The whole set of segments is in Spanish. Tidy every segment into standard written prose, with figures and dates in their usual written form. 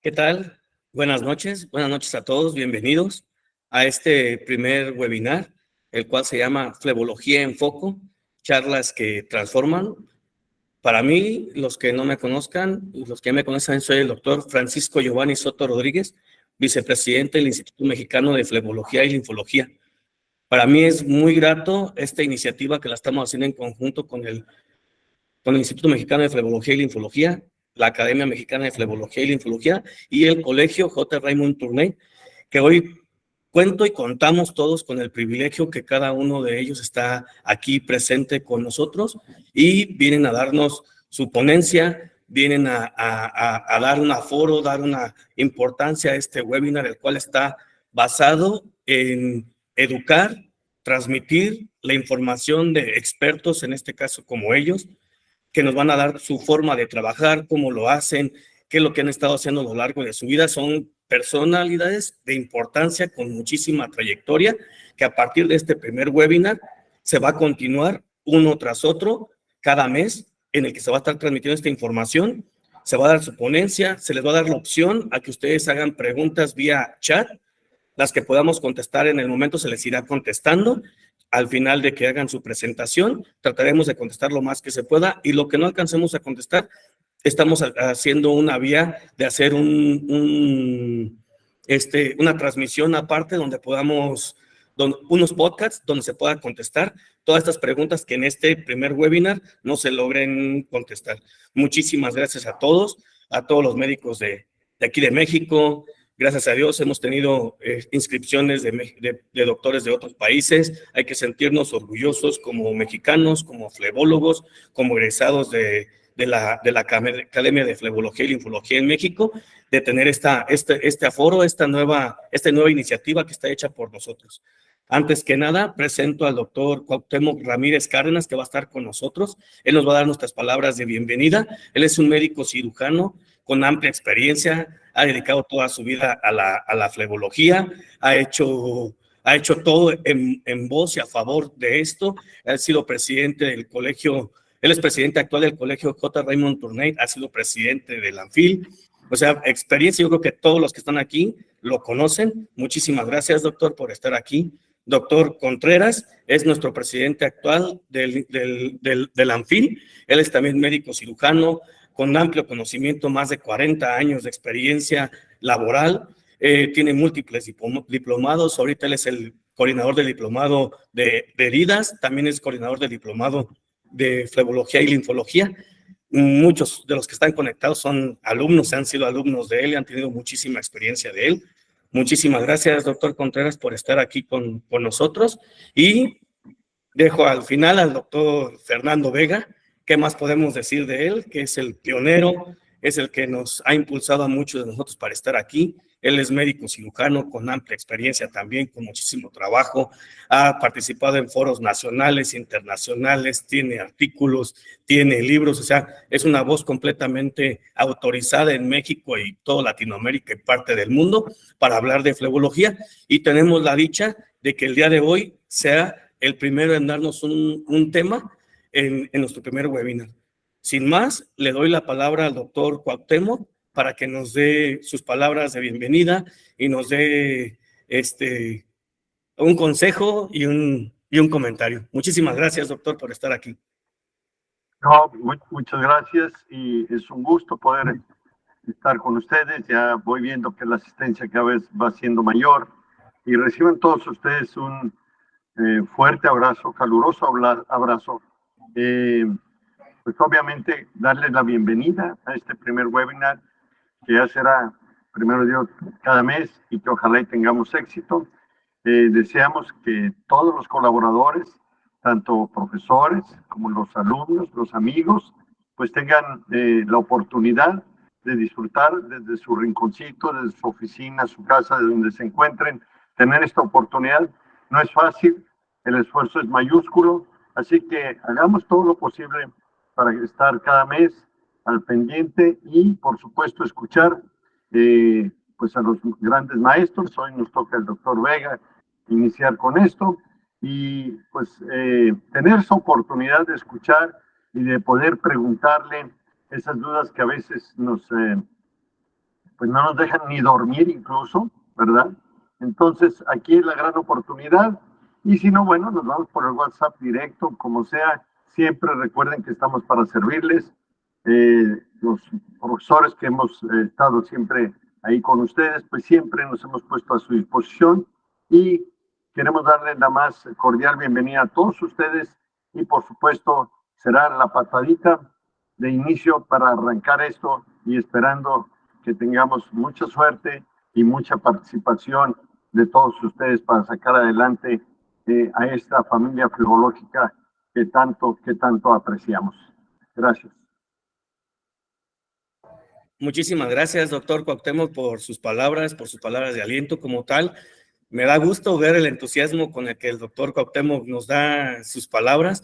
¿Qué tal? Buenas noches a todos, bienvenidos a este primer webinar, el cual se llama Flebología en Foco, charlas que transforman. Para mí, los que no me conozcan y los que me conocen, soy el doctor Francisco Giovanni Soto Rodríguez, vicepresidente del Instituto Mexicano de Flebología y Linfología. Para mí es muy grato esta iniciativa que la estamos haciendo en conjunto con el Instituto Mexicano de Flebología y Linfología, la Academia Mexicana de Flebología y Linfología y el Colegio J. Raymond Tournay, que hoy cuento y contamos todos con el privilegio que cada uno de ellos está aquí presente con nosotros y vienen a darnos su ponencia, vienen a dar un aforo, dar una importancia a este webinar, el cual está basado en educar, transmitir la información de expertos, en este caso como ellos, que nos van a dar su forma de trabajar, cómo lo hacen, qué es lo que han estado haciendo a lo largo de su vida. Son personalidades de importancia con muchísima trayectoria, que a partir de este primer webinar se va a continuar uno tras otro cada mes, en el que se va a estar transmitiendo esta información, se va a dar su ponencia, se les va a dar la opción a que ustedes hagan preguntas vía chat, las que podamos contestar en el momento se les irá contestando. Al final de que hagan su presentación, trataremos de contestar lo más que se pueda, y lo que no alcancemos a contestar, estamos haciendo una vía de hacer una transmisión aparte donde podamos, unos podcasts donde se pueda contestar todas estas preguntas que en este primer webinar no se logren contestar. Muchísimas gracias a todos los médicos de aquí de México. Gracias a Dios hemos tenido inscripciones de doctores de otros países. Hay que sentirnos orgullosos como mexicanos, como flebólogos, como egresados de la Academia de Flebología y Linfología en México, de tener este aforo, esta nueva iniciativa que está hecha por nosotros. Antes que nada, presento al doctor Cuauhtémoc Ramírez Cárdenas, que va a estar con nosotros. Él nos va a dar nuestras palabras de bienvenida. Él es un médico cirujano con amplia experiencia, ha dedicado toda su vida a la flebología, ha hecho todo en voz y a favor de esto. Ha sido presidente del colegio, él es presidente actual del colegio J. Raymond Tournay, ha sido presidente del ANFIL. O sea, experiencia, yo creo que todos los que están aquí lo conocen. Muchísimas gracias, doctor, por estar aquí. Doctor Contreras es nuestro presidente actual del ANFIL. Él es también médico cirujano, con amplio conocimiento, más de 40 años de experiencia laboral, tiene múltiples diplomados. Ahorita él es el coordinador del diplomado de heridas, también es coordinador del diplomado de flebología y linfología. Muchos de los que están conectados son alumnos, han sido alumnos de él y han tenido muchísima experiencia de él. Muchísimas gracias, doctor Contreras, por estar aquí con nosotros. Y dejo al final al doctor Fernando Vega. ¿Qué más podemos decir de él? Que es el pionero, es el que nos ha impulsado a muchos de nosotros para estar aquí. Él es médico cirujano con amplia experiencia también, con muchísimo trabajo. Ha participado en foros nacionales, internacionales, tiene artículos, tiene libros. O sea, es una voz completamente autorizada en México y toda Latinoamérica y parte del mundo para hablar de flebología. Y tenemos la dicha de que el día de hoy sea el primero en darnos un tema en nuestro primer webinar. Sin más, le doy la palabra al doctor Cuauhtémoc para que nos dé sus palabras de bienvenida y nos dé un consejo y un comentario. Muchísimas gracias, doctor, por estar aquí. No, muchas gracias y es un gusto poder estar con ustedes. Ya voy viendo que la asistencia cada vez va siendo mayor y reciban todos ustedes un fuerte abrazo, caluroso abrazo. Pues obviamente darles la bienvenida a este primer webinar, que ya será, primero Dios, cada mes, y que ojalá y tengamos éxito. Deseamos que todos los colaboradores, tanto profesores como los alumnos, los amigos, pues tengan la oportunidad de disfrutar desde su rinconcito, desde su oficina, su casa, de donde se encuentren, tener esta oportunidad. No es fácil, el esfuerzo es mayúsculo, así que hagamos todo lo posible para estar cada mes al pendiente y, por supuesto, escuchar pues a los grandes maestros. Hoy nos toca el doctor Vega iniciar con esto y pues tener esa oportunidad de escuchar y de poder preguntarle esas dudas que a veces pues no nos dejan ni dormir incluso, ¿verdad? Entonces, aquí es la gran oportunidad. Y si no, bueno, nos vamos por el WhatsApp directo, como sea. Siempre recuerden que estamos para servirles. Los profesores que hemos estado siempre ahí con ustedes, pues siempre nos hemos puesto a su disposición y queremos darles la más cordial bienvenida a todos ustedes y por supuesto será la patadita de inicio para arrancar esto y esperando que tengamos mucha suerte y mucha participación de todos ustedes para sacar adelante a esta familia filológica que tanto apreciamos. Gracias. Muchísimas gracias, doctor Cuauhtémoc, por sus palabras de aliento como tal. Me da gusto ver el entusiasmo con el que el doctor Cuauhtémoc nos da sus palabras.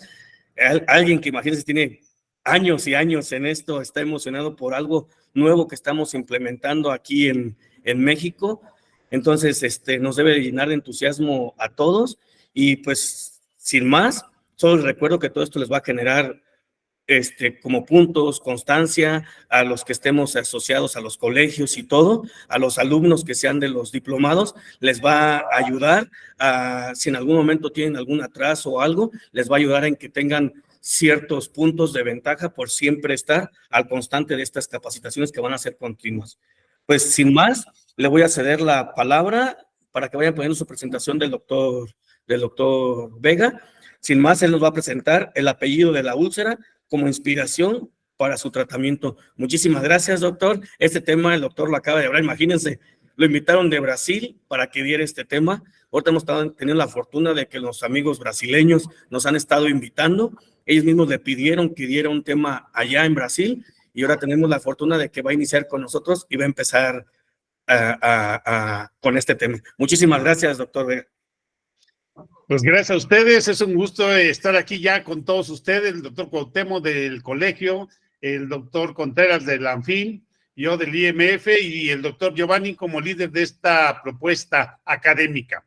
Alguien que imagínense tiene años y años en esto, está emocionado por algo nuevo que estamos implementando aquí en México. Entonces, nos debe llenar de entusiasmo a todos y pues, sin más, solo les recuerdo que todo esto les va a generar como puntos, constancia, a los que estemos asociados a los colegios y todo, a los alumnos que sean de los diplomados, les va a ayudar si en algún momento tienen algún atraso o algo, les va a ayudar en que tengan ciertos puntos de ventaja por siempre estar al constante de estas capacitaciones que van a ser continuas. Pues sin más, le voy a ceder la palabra para que vayan poniendo su presentación del doctor Vega. Sin más, él nos va a presentar el apellido de la úlcera como inspiración para su tratamiento. Muchísimas gracias, doctor. Este tema el doctor lo acaba de hablar. Imagínense, lo invitaron de Brasil para que diera este tema. Ahorita hemos tenido la fortuna de que los amigos brasileños nos han estado invitando. Ellos mismos le pidieron que diera un tema allá en Brasil y ahora tenemos la fortuna de que va a iniciar con nosotros y va a empezar con este tema. Muchísimas gracias, doctor Vega. Pues gracias a ustedes, es un gusto estar aquí ya con todos ustedes, el doctor Cuauhtémoc del colegio, el doctor Contreras del ANFIL, yo del IMF y el doctor Giovanni como líder de esta propuesta académica.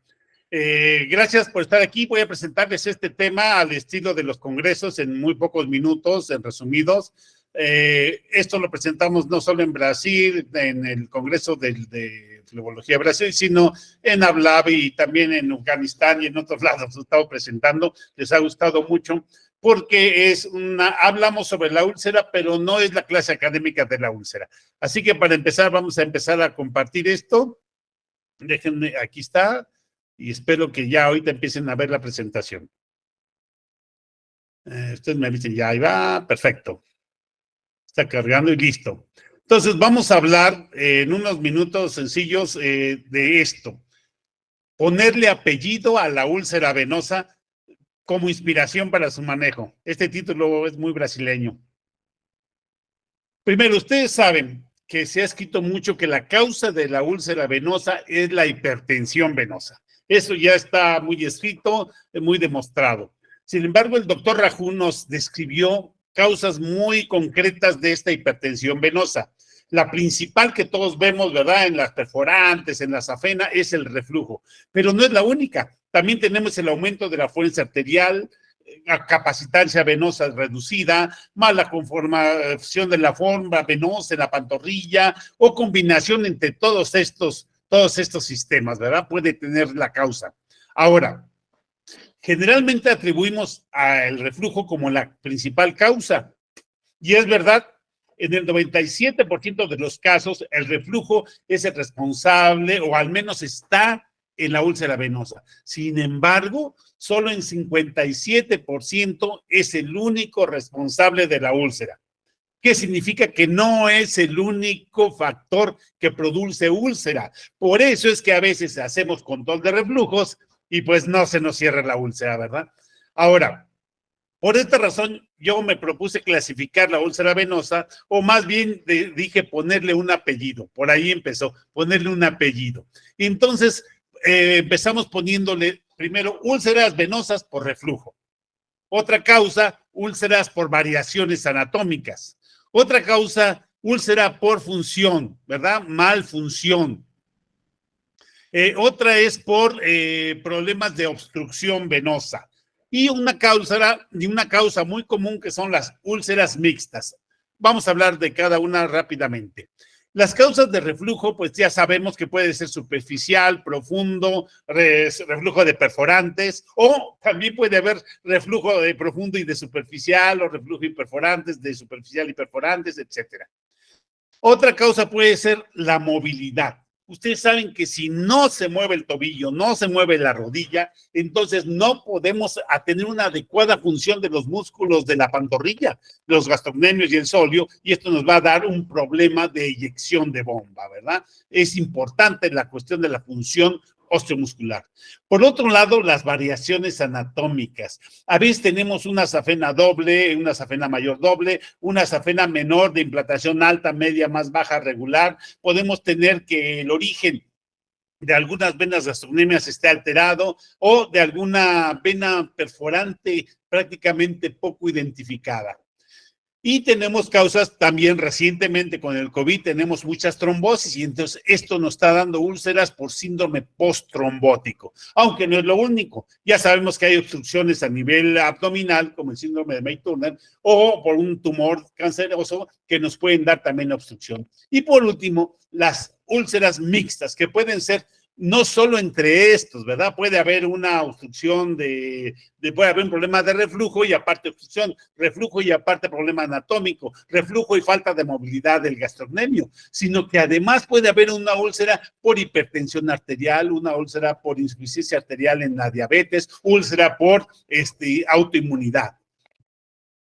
Gracias por estar aquí, voy a presentarles este tema al estilo de los congresos en muy pocos minutos, en resumidos. Esto lo presentamos no solo en Brasil, en el Congreso de Filología de Brasil, sino en Ablabi y también en Afganistán y en otros lados. Lo he estado presentando, les ha gustado mucho, porque hablamos sobre la úlcera, pero no es la clase académica de la úlcera. Así que para empezar, vamos a empezar a compartir esto. Déjenme, aquí está, y espero que ya ahorita empiecen a ver la presentación. Ustedes me dicen, ya ahí va, perfecto. Está cargando y listo. Entonces, vamos a hablar en unos minutos sencillos de esto. Ponerle apellido a la úlcera venosa como inspiración para su manejo. Este título es muy brasileño. Primero, ustedes saben que se ha escrito mucho que la causa de la úlcera venosa es la hipertensión venosa. Eso ya está muy escrito, muy demostrado. Sin embargo, el doctor Rajú nos describió causas muy concretas de esta hipertensión venosa. La principal que todos vemos, ¿verdad? En las perforantes, en la safena, es el reflujo. Pero no es la única. También tenemos el aumento de la fuerza arterial, capacitancia venosa reducida, mala conformación de la forma venosa en la pantorrilla o combinación entre todos estos sistemas, ¿verdad? Puede tener la causa. Ahora, generalmente atribuimos al reflujo como la principal causa. Y es verdad, en el 97% de los casos, el reflujo es el responsable o al menos está en la úlcera venosa. Sin embargo, solo en 57% es el único responsable de la úlcera. ¿Qué significa? Que no es el único factor que produce úlcera. Por eso es que a veces hacemos control de reflujos y pues no se nos cierra la úlcera, ¿verdad? Ahora, por esta razón yo me propuse clasificar la úlcera venosa, o más bien dije ponerle un apellido. Por ahí empezó, ponerle un apellido. Y entonces empezamos poniéndole primero úlceras venosas por reflujo. Otra causa, úlceras por variaciones anatómicas. Otra causa, úlcera por función, ¿verdad? Malfunción. Otra es por problemas de obstrucción venosa. Y una causa muy común que son las úlceras mixtas. Vamos a hablar de cada una rápidamente. Las causas de reflujo, pues ya sabemos que puede ser superficial, profundo, reflujo de perforantes, o también puede haber reflujo de profundo y de superficial, o reflujo y perforantes, de superficial y perforantes, etcétera. Otra causa puede ser la movilidad. Ustedes saben que si no se mueve el tobillo, no se mueve la rodilla, entonces no podemos tener una adecuada función de los músculos de la pantorrilla, los gastrocnemios y el sóleo, y esto nos va a dar un problema de eyección de bomba, ¿verdad? Es importante la cuestión de la función osteomuscular. Por otro lado, las variaciones anatómicas. A veces tenemos una safena doble, una safena mayor doble, una safena menor de implantación alta, media, más baja, regular. Podemos tener que el origen de algunas venas gastrocnemias esté alterado o de alguna vena perforante prácticamente poco identificada. Y tenemos causas también recientemente con el COVID, tenemos muchas trombosis y entonces esto nos está dando úlceras por síndrome post-trombótico, aunque no es lo único. Ya sabemos que hay obstrucciones a nivel abdominal, como el síndrome de May-Turner, o por un tumor canceroso que nos pueden dar también obstrucción. Y por último, las úlceras mixtas, que pueden ser no solo entre estos, ¿verdad? Puede haber una obstrucción puede haber un problema de reflujo y aparte obstrucción, reflujo y aparte problema anatómico, reflujo y falta de movilidad del gastrocnemio, sino que además puede haber una úlcera por hipertensión arterial, una úlcera por insuficiencia arterial en la diabetes, úlcera por autoinmunidad.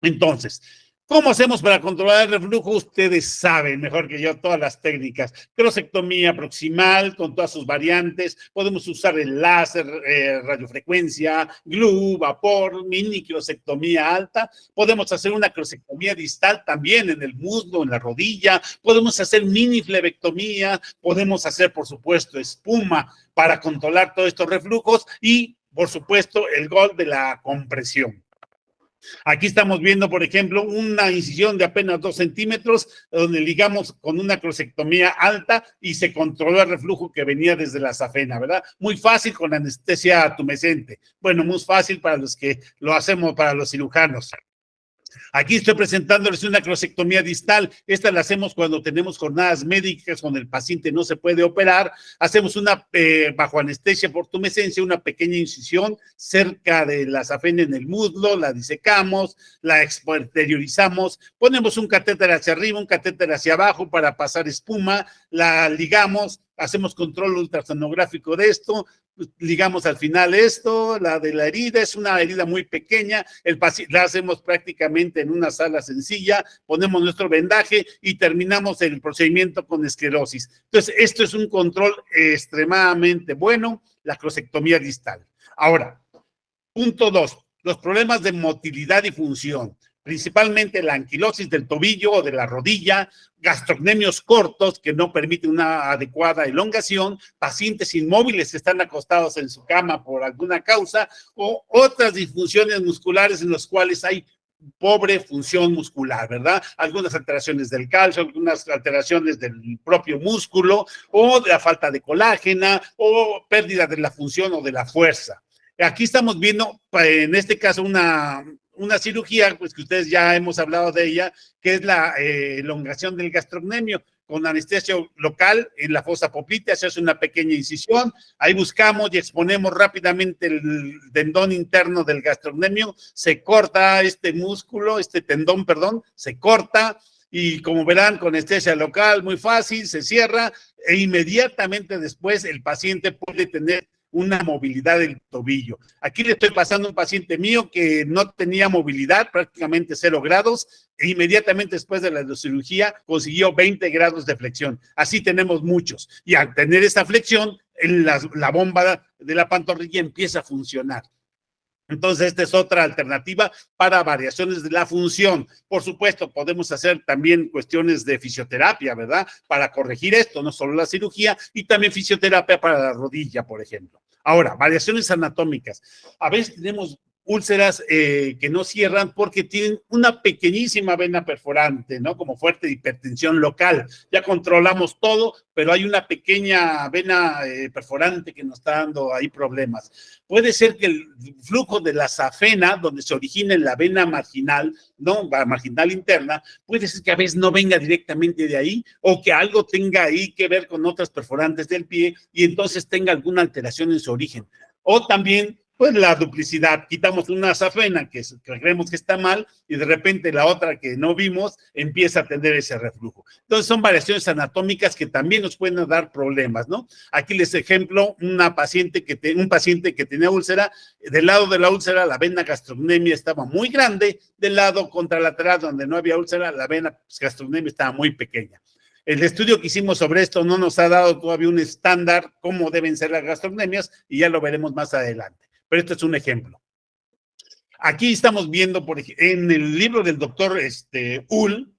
Entonces, ¿cómo hacemos para controlar el reflujo? Ustedes saben mejor que yo todas las técnicas. Crosectomía proximal con todas sus variantes. Podemos usar el láser, radiofrecuencia, glue, vapor, mini crosectomía alta. Podemos hacer una crosectomía distal también en el muslo, en la rodilla. Podemos hacer mini flebectomía. Podemos hacer, por supuesto, espuma para controlar todos estos reflujos y, por supuesto, el gol de la compresión. Aquí estamos viendo, por ejemplo, una incisión de apenas 2 centímetros, donde ligamos con una crosectomía alta y se controló el reflujo que venía desde la safena, ¿verdad? Muy fácil con anestesia tumescente. Bueno, muy fácil para los que lo hacemos, para los cirujanos. Aquí estoy presentándoles una crosectomía distal. Esta la hacemos cuando tenemos jornadas médicas, cuando el paciente no se puede operar. Hacemos una, bajo anestesia por tumescencia, una pequeña incisión cerca de la safena en el muslo, la disecamos, la exteriorizamos, ponemos un catéter hacia arriba, un catéter hacia abajo para pasar espuma, la ligamos, hacemos control ultrasonográfico de esto, ligamos al final esto, la de la herida, es una herida muy pequeña, la hacemos prácticamente en una sala sencilla, ponemos nuestro vendaje y terminamos el procedimiento con esclerosis. Entonces, esto es un control extremadamente bueno, la crosectomía distal. Ahora, punto 2, los problemas de motilidad y función, principalmente la anquilosis del tobillo o de la rodilla, gastrocnemios cortos que no permiten una adecuada elongación, pacientes inmóviles que están acostados en su cama por alguna causa, o otras disfunciones musculares en las cuales hay pobre función muscular, ¿verdad? Algunas alteraciones del calcio, algunas alteraciones del propio músculo, o de la falta de colágena, o pérdida de la función o de la fuerza. Aquí estamos viendo, en este caso, una cirugía, pues que ustedes ya hemos hablado de ella, que es la elongación del gastrocnemio con anestesia local en la fosa poplitea, se hace una pequeña incisión, ahí buscamos y exponemos rápidamente el tendón interno del gastrocnemio, se corta este músculo, este tendón, perdón, se corta y como verán con anestesia local, muy fácil, se cierra e inmediatamente después el paciente puede tener una movilidad del tobillo. Aquí le estoy pasando a un paciente mío que no tenía movilidad, prácticamente 0 grados, e inmediatamente después de la cirugía consiguió 20 grados de flexión. Así tenemos muchos. Y al tener esta flexión, la bomba de la pantorrilla empieza a funcionar. Entonces, esta es otra alternativa para variaciones de la función. Por supuesto, podemos hacer también cuestiones de fisioterapia, ¿verdad? Para corregir esto, no solo la cirugía, y también fisioterapia para la rodilla, por ejemplo. Ahora, variaciones anatómicas. A veces tenemos úlceras que no cierran porque tienen una pequeñísima vena perforante, ¿no? Como fuerte de hipertensión local. Ya controlamos todo, pero hay una pequeña vena perforante que nos está dando ahí problemas. Puede ser que el flujo de la safena, donde se origina en la vena marginal, ¿no? La marginal interna, puede ser que a veces no venga directamente de ahí o que algo tenga ahí que ver con otras perforantes del pie y entonces tenga alguna alteración en su origen. O también pues la duplicidad, quitamos una safena que creemos que está mal y de repente la otra que no vimos empieza a tener ese reflujo. Entonces son variaciones anatómicas que también nos pueden dar problemas, ¿no? Aquí les ejemplo un paciente que tenía úlcera, del lado de la úlcera la vena gastrocnemia estaba muy grande, del lado contralateral donde no había úlcera la vena gastrocnemia estaba muy pequeña. El estudio que hicimos sobre esto no nos ha dado todavía un estándar cómo deben ser las gastrocnemias y ya lo veremos más adelante. Pero esto es un ejemplo. Aquí estamos viendo, por ejemplo, en el libro del doctor Uhl,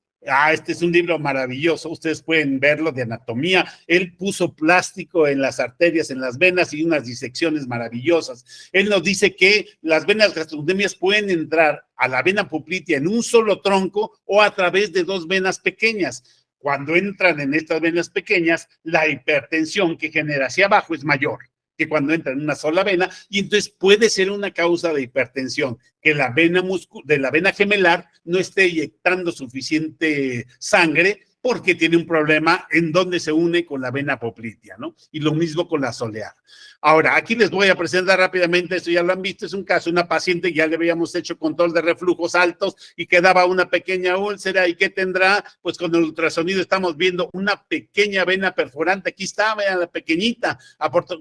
este es un libro maravilloso, ustedes pueden verlo de anatomía, él puso plástico en las arterias, en las venas y unas disecciones maravillosas. Él nos dice que las venas gastrocnemias pueden entrar a la vena poplitea en un solo tronco o a través de dos venas pequeñas. Cuando entran en estas venas pequeñas, la hipertensión que genera hacia abajo es mayor que cuando entra en una sola vena, y entonces puede ser una causa de hipertensión, que la vena de la vena gemelar no esté inyectando suficiente sangre porque tiene un problema en donde se une con la vena poplitea, ¿no? Y lo mismo con la solear. Ahora, aquí les voy a presentar rápidamente, esto ya lo han visto, es un caso, una paciente, ya le habíamos hecho control de reflujos altos y quedaba una pequeña úlcera, ¿y qué tendrá? Pues con el ultrasonido estamos viendo una pequeña vena perforante, aquí está, vean la pequeñita, aporta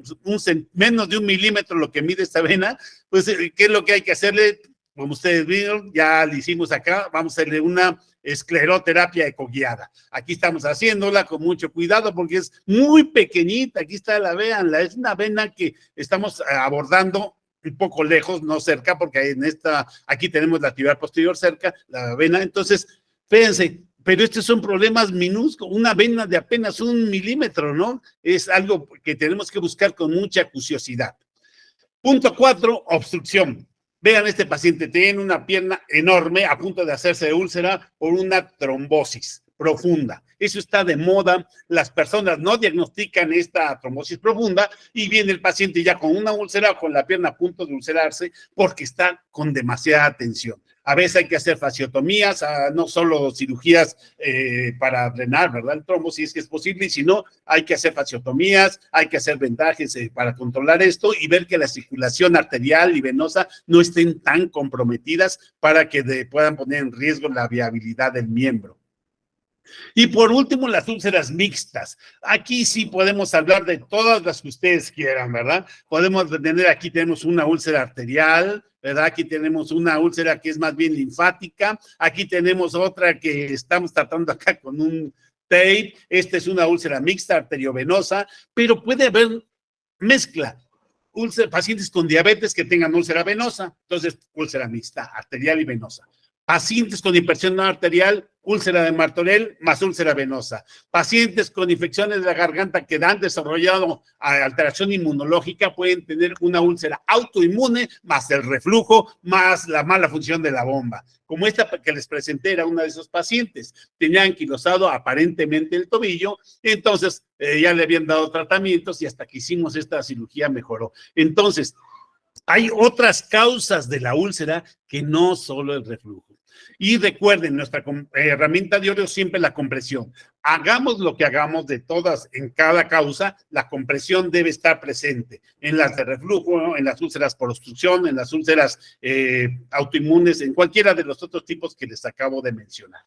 menos de 1 milímetro lo que mide esta vena, pues, ¿qué es lo que hay que hacerle? Como ustedes vieron, ya le hicimos acá, vamos a hacerle una escleroterapia ecoguiada. Aquí estamos haciéndola con mucho cuidado porque es muy pequeñita, aquí está, véanla, es una vena que estamos abordando un poco lejos, no cerca, porque aquí tenemos la tibial posterior cerca, la vena, entonces, fíjense, pero estos son problemas minúsculos, una vena de apenas 1 milímetro, ¿no? Es algo que tenemos que buscar con mucha acuciosidad. Punto 4, obstrucción. Vean, este paciente tiene una pierna enorme a punto de hacerse de úlcera por una trombosis profunda. Eso está de moda. Las personas no diagnostican esta trombosis profunda y viene el paciente ya con una úlcera o con la pierna a punto de ulcerarse porque está con demasiada tensión. A veces hay que hacer fasciotomías, no solo cirugías para drenar, ¿verdad? El trombo, si es que es posible, y si no, hay que hacer fasciotomías, hay que hacer vendajes para controlar esto y ver que la circulación arterial y venosa no estén tan comprometidas para que puedan poner en riesgo la viabilidad del miembro. Y por último, las úlceras mixtas. Aquí sí podemos hablar de todas las que ustedes quieran, ¿verdad? Podemos tener, aquí tenemos una úlcera arterial, ¿verdad? Aquí tenemos una úlcera que es más bien linfática. Aquí tenemos otra que estamos tratando acá con un tape. Esta es una úlcera mixta arteriovenosa, pero puede haber mezcla. Pacientes con diabetes que tengan úlcera venosa, entonces úlcera mixta, arterial y venosa. Pacientes con hipertensión arterial, úlcera de Martorell más úlcera venosa. Pacientes con infecciones de la garganta que han desarrollado alteración inmunológica pueden tener una úlcera autoinmune más el reflujo más la mala función de la bomba. Como esta que les presenté era una de esos pacientes. Tenía anquilosado aparentemente el tobillo, entonces ya le habían dado tratamientos y hasta que hicimos esta cirugía mejoró. Entonces, hay otras causas de la úlcera que no solo el reflujo. Y recuerden, nuestra herramienta de oro siempre la compresión. Hagamos lo que hagamos de todas, en cada causa, la compresión debe estar presente. En las de reflujo, en las úlceras por obstrucción, en las úlceras autoinmunes, en cualquiera de los otros tipos que les acabo de mencionar.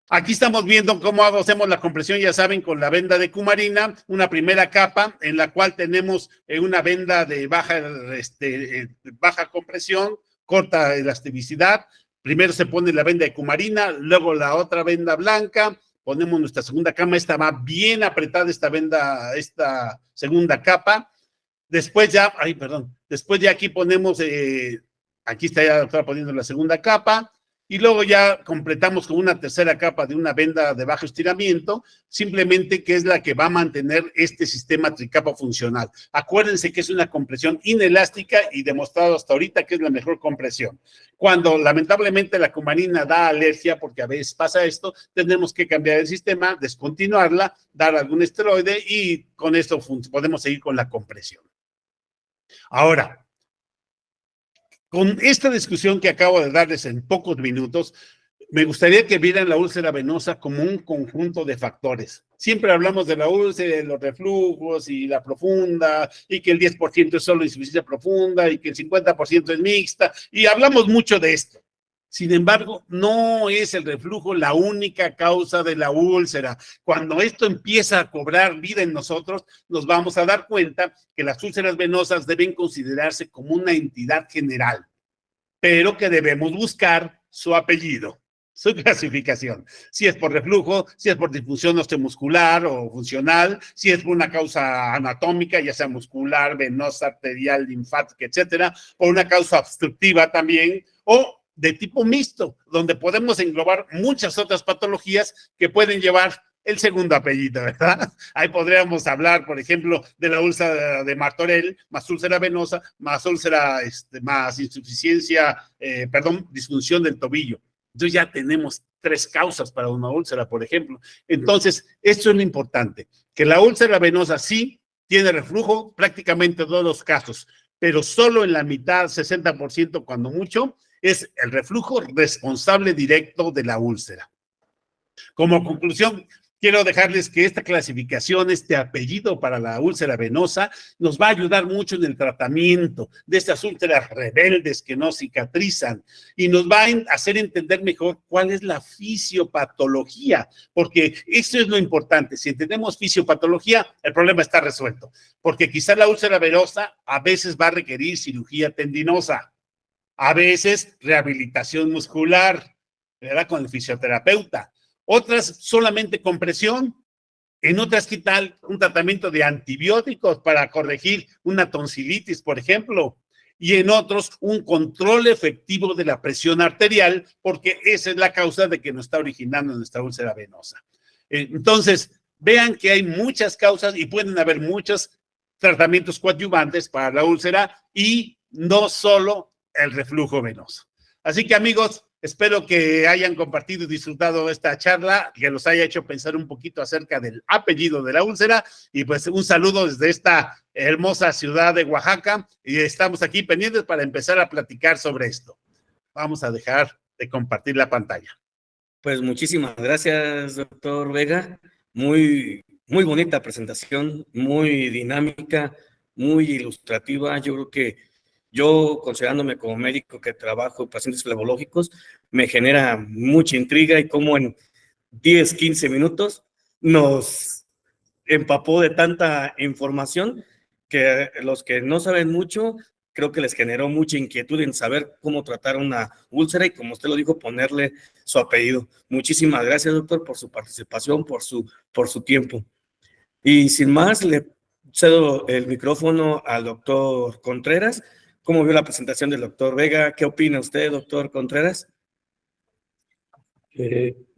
Aquí estamos viendo cómo hacemos la compresión, ya saben, con la venda de cumarina, una primera capa en la cual tenemos una venda de baja compresión, corta elasticidad. Primero se pone la venda de cumarina, luego la otra venda blanca, ponemos nuestra segunda cama, esta va bien apretada esta venda, esta segunda capa. Después ya aquí ponemos, aquí está ya la doctora poniendo la segunda capa. y luego ya completamos con una tercera capa de una venda de bajo estiramiento, simplemente que es la que va a mantener este sistema tricapa funcional. Acuérdense que es una compresión inelástica y demostrado hasta ahorita que es la mejor compresión. Cuando lamentablemente la cumarina da alergia, porque a veces pasa esto, tenemos que cambiar el sistema, descontinuarla, dar algún esteroide y con esto podemos seguir con la compresión. Ahora, con esta discusión que acabo de darles en pocos minutos, me gustaría que vieran la úlcera venosa como un conjunto de factores. Siempre hablamos de la úlcera, de los reflujos y la profunda, y que el 10% es solo insuficiencia profunda, y que el 50% es mixta, y hablamos mucho de esto. Sin embargo, no es el reflujo la única causa de la úlcera. Cuando esto empieza a cobrar vida en nosotros, nos vamos a dar cuenta que las úlceras venosas deben considerarse como una entidad general, pero que debemos buscar su apellido, su clasificación. Si es por reflujo, si es por disfunción osteomuscular o funcional, si es por una causa anatómica, ya sea muscular, venosa, arterial, linfática, etcétera, por una causa obstructiva también, o de tipo mixto, donde podemos englobar muchas otras patologías que pueden llevar el segundo apellido, ¿verdad? Ahí podríamos hablar, por ejemplo, de la úlcera de Martorell, más úlcera venosa, más úlcera, más insuficiencia, disfunción del tobillo. Entonces ya tenemos 3 causas para una úlcera, por ejemplo. Entonces, esto es lo importante, que la úlcera venosa sí tiene reflujo prácticamente en todos los casos, pero solo en la mitad, 60% cuando mucho, es el reflujo responsable directo de la úlcera. Como conclusión, quiero dejarles que esta clasificación, este apellido para la úlcera venosa, nos va a ayudar mucho en el tratamiento de estas úlceras rebeldes que no cicatrizan y nos va a hacer entender mejor cuál es la fisiopatología, porque eso es lo importante. Si entendemos fisiopatología, el problema está resuelto, porque quizá la úlcera venosa a veces va a requerir cirugía tendinosa, a veces rehabilitación muscular, ¿verdad? Con el fisioterapeuta. Otras solamente compresión, en otras quitar un tratamiento de antibióticos para corregir una tonsilitis, por ejemplo, y en otros un control efectivo de la presión arterial, porque esa es la causa de que nos está originando nuestra úlcera venosa. Entonces, vean que hay muchas causas y pueden haber muchos tratamientos coadyuvantes para la úlcera y no solo el reflujo venoso. Así que, amigos, espero que hayan compartido y disfrutado esta charla, que los haya hecho pensar un poquito acerca del apellido de la úlcera, y pues un saludo desde esta hermosa ciudad de Oaxaca, y estamos aquí pendientes para empezar a platicar sobre esto. Vamos a dejar de compartir la pantalla. Pues muchísimas gracias, doctor Vega. Muy bonita presentación, muy dinámica, muy ilustrativa. Yo creo que yo, considerándome como médico que trabajo en pacientes flebológicos, me genera mucha intriga y como en 10, 15 minutos nos empapó de tanta información que los que no saben mucho, creo que les generó mucha inquietud en saber cómo tratar una úlcera y, como usted lo dijo, ponerle su apellido. Muchísimas gracias, doctor, por su participación, por su tiempo. Y sin más, le cedo el micrófono al doctor Contreras. ¿Cómo vio la presentación del doctor Vega? ¿Qué opina usted, doctor Contreras?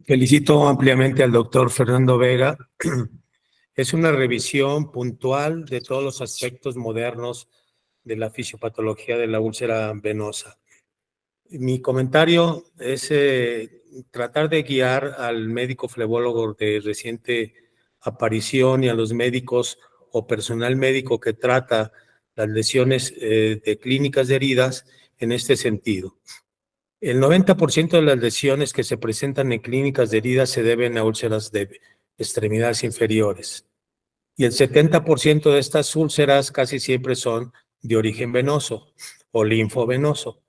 Felicito ampliamente al doctor Fernando Vega. Es una revisión puntual de todos los aspectos modernos de la fisiopatología de la úlcera venosa. Mi comentario es tratar de guiar al médico flebólogo de reciente aparición y a los médicos o personal médico que trata las lesiones de clínicas de heridas en este sentido. El 90% de las lesiones que se presentan en clínicas de heridas se deben a úlceras de extremidades inferiores. Y el 70% de estas úlceras casi siempre son de origen venoso o linfovenoso.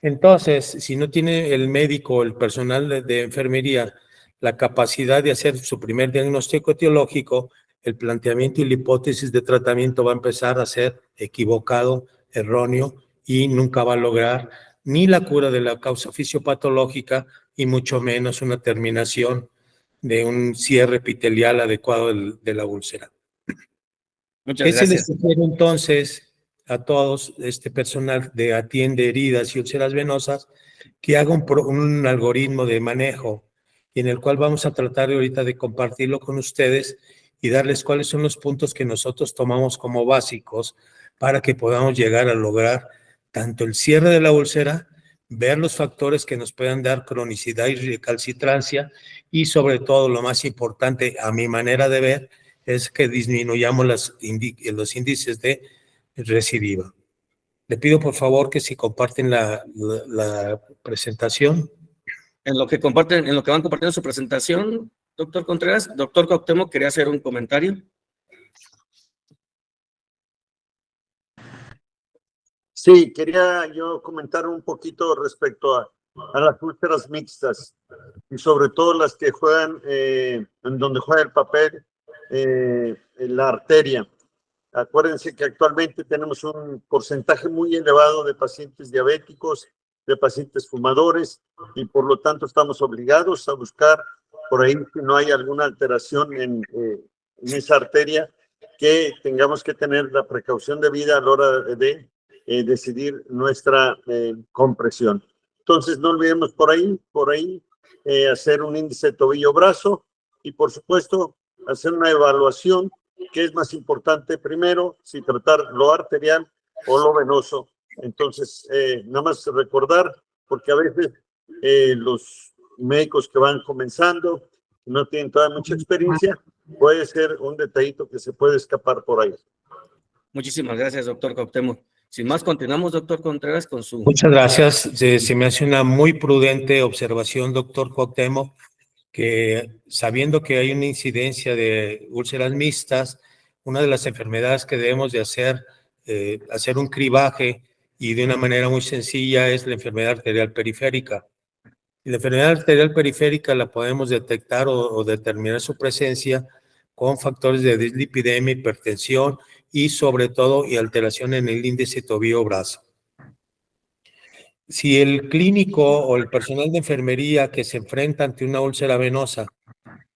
Entonces, si no tiene el médico o el personal de enfermería la capacidad de hacer su primer diagnóstico etiológico, el planteamiento y la hipótesis de tratamiento va a empezar a ser equivocado, erróneo, y nunca va a lograr ni la cura de la causa fisiopatológica y mucho menos una terminación de un cierre epitelial adecuado de la úlcera. Muchas ¿Qué se gracias. les sugiere entonces a todos este personal de atiende heridas y úlceras venosas que haga un algoritmo de manejo y en el cual vamos a tratar ahorita de compartirlo con ustedes y darles cuáles son los puntos que nosotros tomamos como básicos para que podamos llegar a lograr tanto el cierre de la úlcera, ver los factores que nos puedan dar cronicidad y recalcitrancia y sobre todo lo más importante a mi manera de ver es que disminuyamos los índices de recidiva. Le pido por favor que si comparten la presentación. En lo que van compartiendo su presentación, doctor Contreras, doctor Cuauhtémoc quería hacer un comentario. Sí, quería yo comentar un poquito respecto a las úlceras mixtas y sobre todo las que juegan, en donde juega el papel en la arteria. Acuérdense que actualmente tenemos un porcentaje muy elevado de pacientes diabéticos, de pacientes fumadores, y por lo tanto estamos obligados a buscar por ahí si no hay alguna alteración en esa arteria, que tengamos que tener la precaución debida a la hora de decidir nuestra compresión. Entonces no olvidemos por ahí hacer un índice de tobillo-brazo y por supuesto hacer una evaluación. ¿Qué es más importante primero? Si tratar lo arterial o lo venoso. Entonces, nada más recordar, porque a veces los médicos que van comenzando no tienen todavía mucha experiencia, puede ser un detallito que se puede escapar por ahí. Muchísimas gracias, doctor Cuauhtémoc. Sin más, continuamos, doctor Contreras, con su... Muchas gracias. Se me hace una muy prudente observación, doctor Cuauhtémoc, que sabiendo que hay una incidencia de úlceras mixtas, una de las enfermedades que debemos de hacer un cribaje y de una manera muy sencilla es la enfermedad arterial periférica. Y la enfermedad arterial periférica la podemos detectar o determinar su presencia con factores de dislipidemia, hipertensión y sobre todo y alteración en el índice tobillo-brazo. Si el clínico o el personal de enfermería que se enfrenta ante una úlcera venosa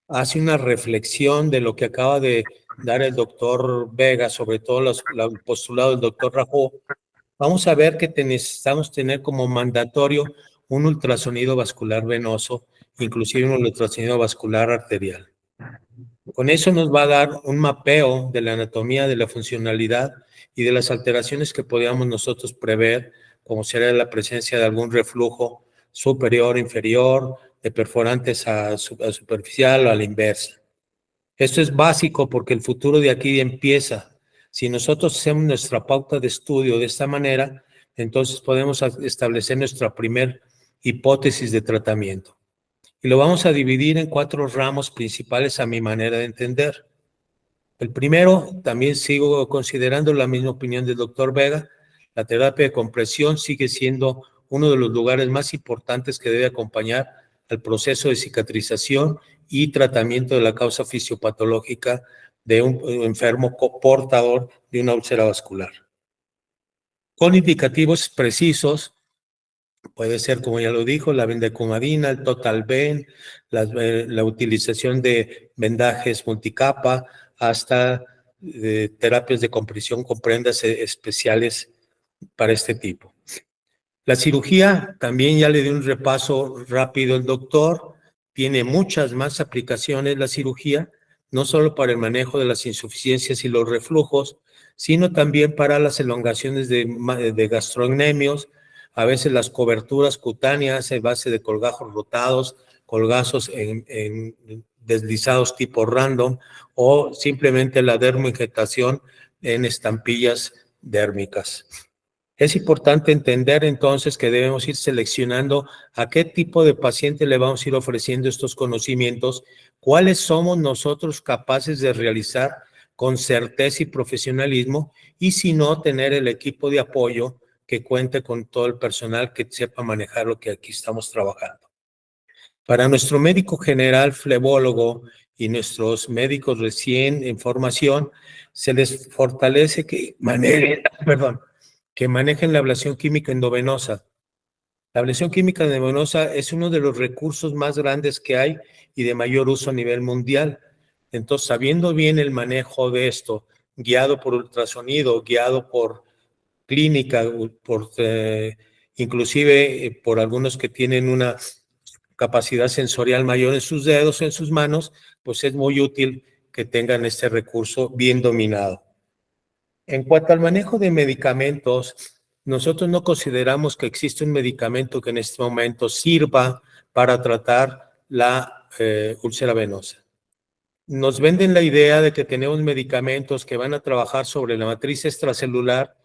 hace una reflexión de lo que acaba de dar el doctor Vega, sobre todo el postulado del doctor Rajó, vamos a ver que necesitamos tener como mandatorio un ultrasonido vascular venoso, inclusive un ultrasonido vascular arterial. Con eso nos va a dar un mapeo de la anatomía, de la funcionalidad y de las alteraciones que podríamos nosotros prever, como sería la presencia de algún reflujo superior, inferior, de perforantes a superficial o a la inversa. Esto es básico porque el futuro de aquí empieza. Si nosotros hacemos nuestra pauta de estudio de esta manera, entonces podemos establecer nuestra primer hipótesis de tratamiento. Y lo vamos a dividir en 4 ramos principales a mi manera de entender. El primero, también sigo considerando la misma opinión del doctor Vega, la terapia de compresión sigue siendo uno de los lugares más importantes que debe acompañar al proceso de cicatrización y tratamiento de la causa fisiopatológica de un enfermo portador de una úlcera vascular. Con indicativos precisos, puede ser, como ya lo dijo, la bendecumadina, el Total Ben, la utilización de vendajes multicapa, hasta terapias de compresión con prendas especiales para este tipo. La cirugía, también ya le di un repaso rápido el doctor, tiene muchas más aplicaciones la cirugía, no solo para el manejo de las insuficiencias y los reflujos, sino también para las elongaciones de gastrocnemios, a veces las coberturas cutáneas en base de colgajos rotados, colgazos en deslizados tipo random o simplemente la dermoinjectación en estampillas dérmicas. Es importante entender entonces que debemos ir seleccionando a qué tipo de paciente le vamos a ir ofreciendo estos conocimientos, cuáles somos nosotros capaces de realizar con certeza y profesionalismo y si no, tener el equipo de apoyo que cuente con todo el personal que sepa manejar lo que aquí estamos trabajando. Para nuestro médico general, flebólogo y nuestros médicos recién en formación, se les fortalece que manejen la ablación química endovenosa. La ablación química endovenosa es uno de los recursos más grandes que hay y de mayor uso a nivel mundial. Entonces, sabiendo bien el manejo de esto, guiado por ultrasonido, guiado por clínica, inclusive por algunos que tienen una capacidad sensorial mayor en sus dedos o en sus manos, pues es muy útil que tengan este recurso bien dominado. En cuanto al manejo de medicamentos, nosotros no consideramos que existe un medicamento que en este momento sirva para tratar la úlcera venosa. Nos venden la idea de que tenemos medicamentos que van a trabajar sobre la matriz extracelular,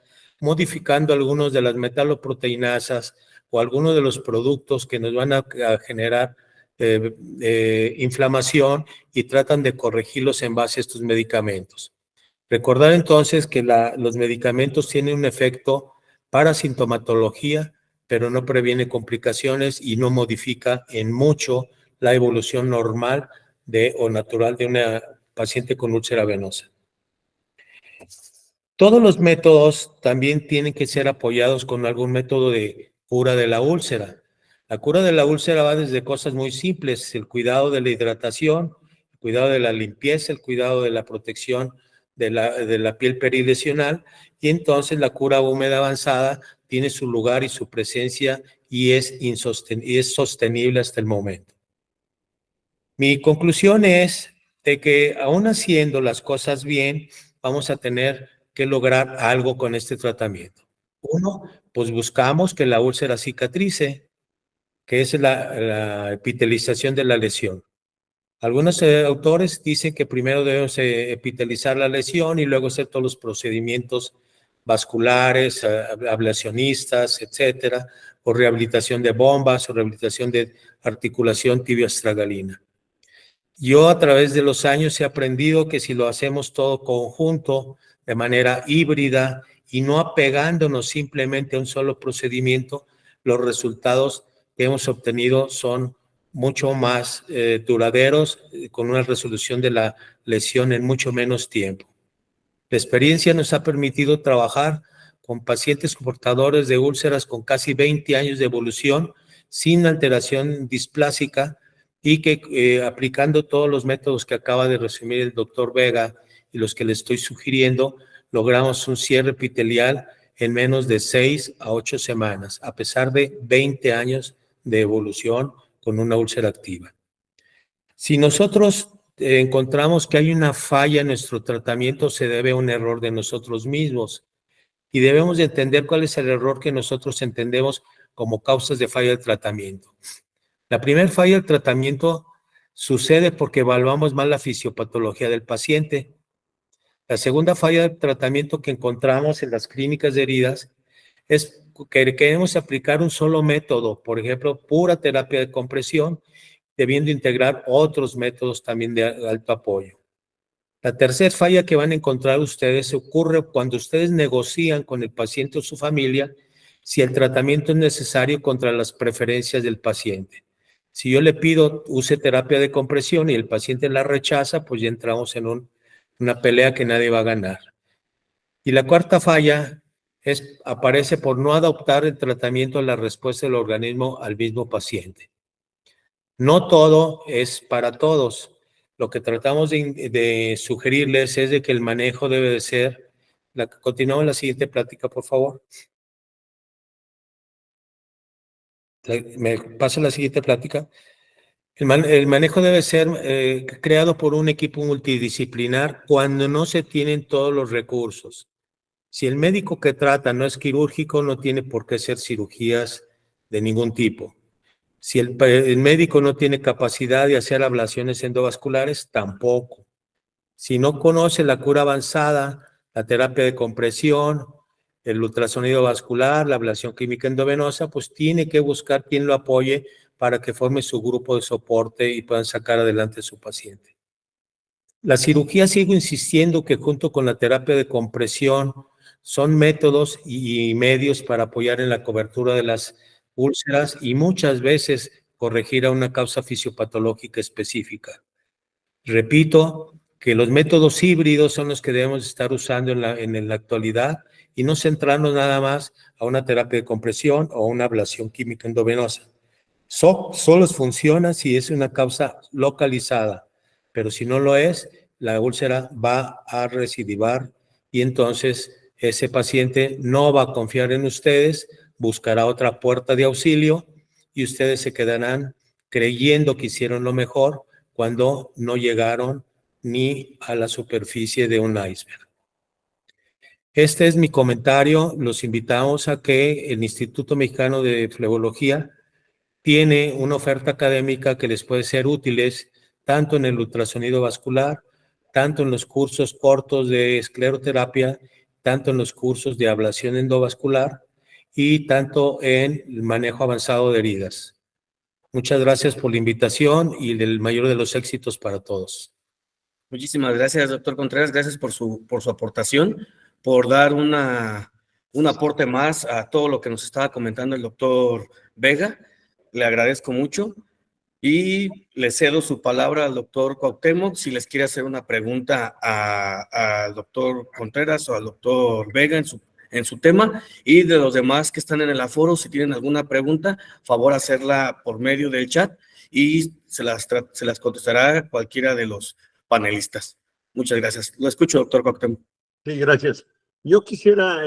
modificando algunos de las metaloproteinasas o algunos de los productos que nos van a generar inflamación, y tratan de corregirlos en base a estos medicamentos. Recordar entonces que los medicamentos tienen un efecto para sintomatología, pero no previene complicaciones y no modifica en mucho la evolución normal o natural de una paciente con úlcera venosa. Todos los métodos también tienen que ser apoyados con algún método de cura de la úlcera. La cura de la úlcera va desde cosas muy simples: el cuidado de la hidratación, el cuidado de la limpieza, el cuidado de la protección de la piel perilesional, y entonces la cura húmeda avanzada tiene su lugar y su presencia y es sostenible hasta el momento. Mi conclusión es de que aún haciendo las cosas bien, vamos a tener que lograr algo con este tratamiento. Uno, pues buscamos que la úlcera cicatrice, que es la epitelización de la lesión. Algunos autores dicen que primero debemos epitelizar la lesión y luego hacer todos los procedimientos vasculares, ablacionistas, etcétera, o rehabilitación de bombas o rehabilitación de articulación tibio-astragalina. Yo a través de los años he aprendido que si lo hacemos todo conjunto, de manera híbrida y no apegándonos simplemente a un solo procedimiento, los resultados que hemos obtenido son mucho más duraderos, con una resolución de la lesión en mucho menos tiempo. La experiencia nos ha permitido trabajar con pacientes portadores de úlceras con casi 20 años de evolución, sin alteración displásica, y que aplicando todos los métodos que acaba de resumir el doctor Vega y los que le estoy sugiriendo, logramos un cierre epitelial en menos de 6 a 8 semanas, a pesar de 20 años de evolución con una úlcera activa. Si nosotros encontramos que hay una falla en nuestro tratamiento, se debe a un error de nosotros mismos, y debemos de entender cuál es el error que nosotros entendemos como causas de falla del tratamiento. La primera falla del tratamiento sucede porque evaluamos mal la fisiopatología del paciente. La segunda falla del tratamiento que encontramos en las clínicas de heridas es que queremos aplicar un solo método, por ejemplo, pura terapia de compresión, debiendo integrar otros métodos también de alto apoyo. La tercera falla que van a encontrar ustedes ocurre cuando ustedes negocian con el paciente o su familia si el tratamiento es necesario contra las preferencias del paciente. Si yo le pido use terapia de compresión y el paciente la rechaza, pues ya entramos en una pelea que nadie va a ganar. Y la cuarta falla aparece por no adoptar el tratamiento a la respuesta del organismo al mismo paciente. No todo es para todos. Lo que tratamos de sugerirles es de que el manejo debe de ser... Continuamos la siguiente plática, por favor. ¿Me pasa la siguiente plática? El manejo debe ser creado por un equipo multidisciplinar cuando no se tienen todos los recursos. Si el médico que trata no es quirúrgico, no tiene por qué ser cirugías de ningún tipo. Si el médico no tiene capacidad de hacer ablaciones endovasculares, tampoco. Si no conoce la cura avanzada, la terapia de compresión, el ultrasonido vascular, la ablación química endovenosa, pues tiene que buscar quien lo apoye para que forme su grupo de soporte y puedan sacar adelante a su paciente. La cirugía, sigo insistiendo que junto con la terapia de compresión son métodos y medios para apoyar en la cobertura de las úlceras y muchas veces corregir a una causa fisiopatológica específica. Repito que los métodos híbridos son los que debemos estar usando en la actualidad y no centrarnos nada más a una terapia de compresión o una ablación química endovenosa. Solo funciona si es una causa localizada, pero si no lo es, la úlcera va a recidivar y entonces ese paciente no va a confiar en ustedes, buscará otra puerta de auxilio y ustedes se quedarán creyendo que hicieron lo mejor cuando no llegaron ni a la superficie de un iceberg. Este es mi comentario. Los invitamos a que el Instituto Mexicano de Flebología tiene una oferta académica que les puede ser útiles tanto en el ultrasonido vascular, tanto en los cursos cortos de escleroterapia, tanto en los cursos de ablación endovascular y tanto en el manejo avanzado de heridas. Muchas gracias por la invitación y el mayor de los éxitos para todos. Muchísimas gracias, doctor Contreras. Gracias por su aportación, por dar un aporte más a todo lo que nos estaba comentando el doctor Vega. Le agradezco mucho y le cedo su palabra al doctor Cuauhtémoc si les quiere hacer una pregunta al doctor Contreras o al doctor Vega en su tema, y de los demás que están en el aforo, si tienen alguna pregunta, favor hacerla por medio del chat y se las contestará cualquiera de los panelistas. Muchas gracias. Lo escucho, doctor Cuauhtémoc. Sí, gracias. Yo quisiera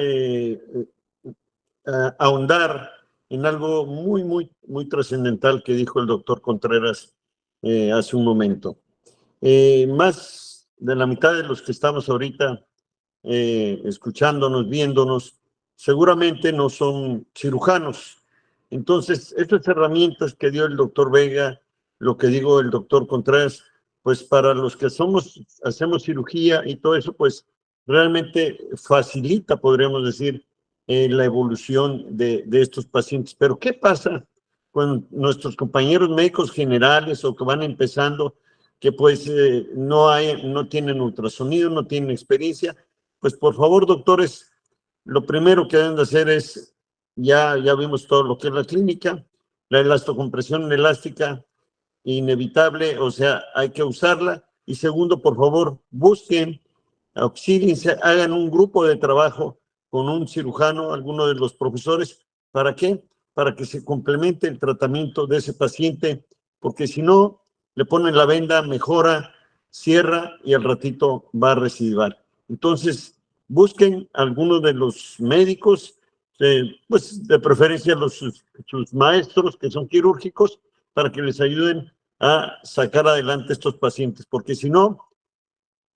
ahondar en algo muy trascendental que dijo el doctor Contreras hace un momento. Más de la mitad de los que estamos ahorita escuchándonos, viéndonos, seguramente no son cirujanos. Entonces, estas herramientas que dio el doctor Vega, lo que digo el doctor Contreras, pues para los que hacemos cirugía y todo eso, pues realmente facilita, podríamos decir, la evolución de estos pacientes. Pero ¿qué pasa con nuestros compañeros médicos generales o que van empezando, que pues no tienen ultrasonido, no tienen experiencia? Pues por favor, doctores, lo primero que deben de hacer es, ya vimos todo lo que es la clínica, la elastocompresión elástica, inevitable, o sea, hay que usarla. Y segundo, por favor, busquen, auxíliense, hagan un grupo de trabajo con un cirujano, alguno de los profesores. ¿Para qué? Para que se complemente el tratamiento de ese paciente, porque si no, le ponen la venda, mejora, cierra y al ratito va a recidivar. Entonces, busquen algunos de los médicos, pues de preferencia sus maestros que son quirúrgicos, para que les ayuden a sacar adelante estos pacientes, porque si no,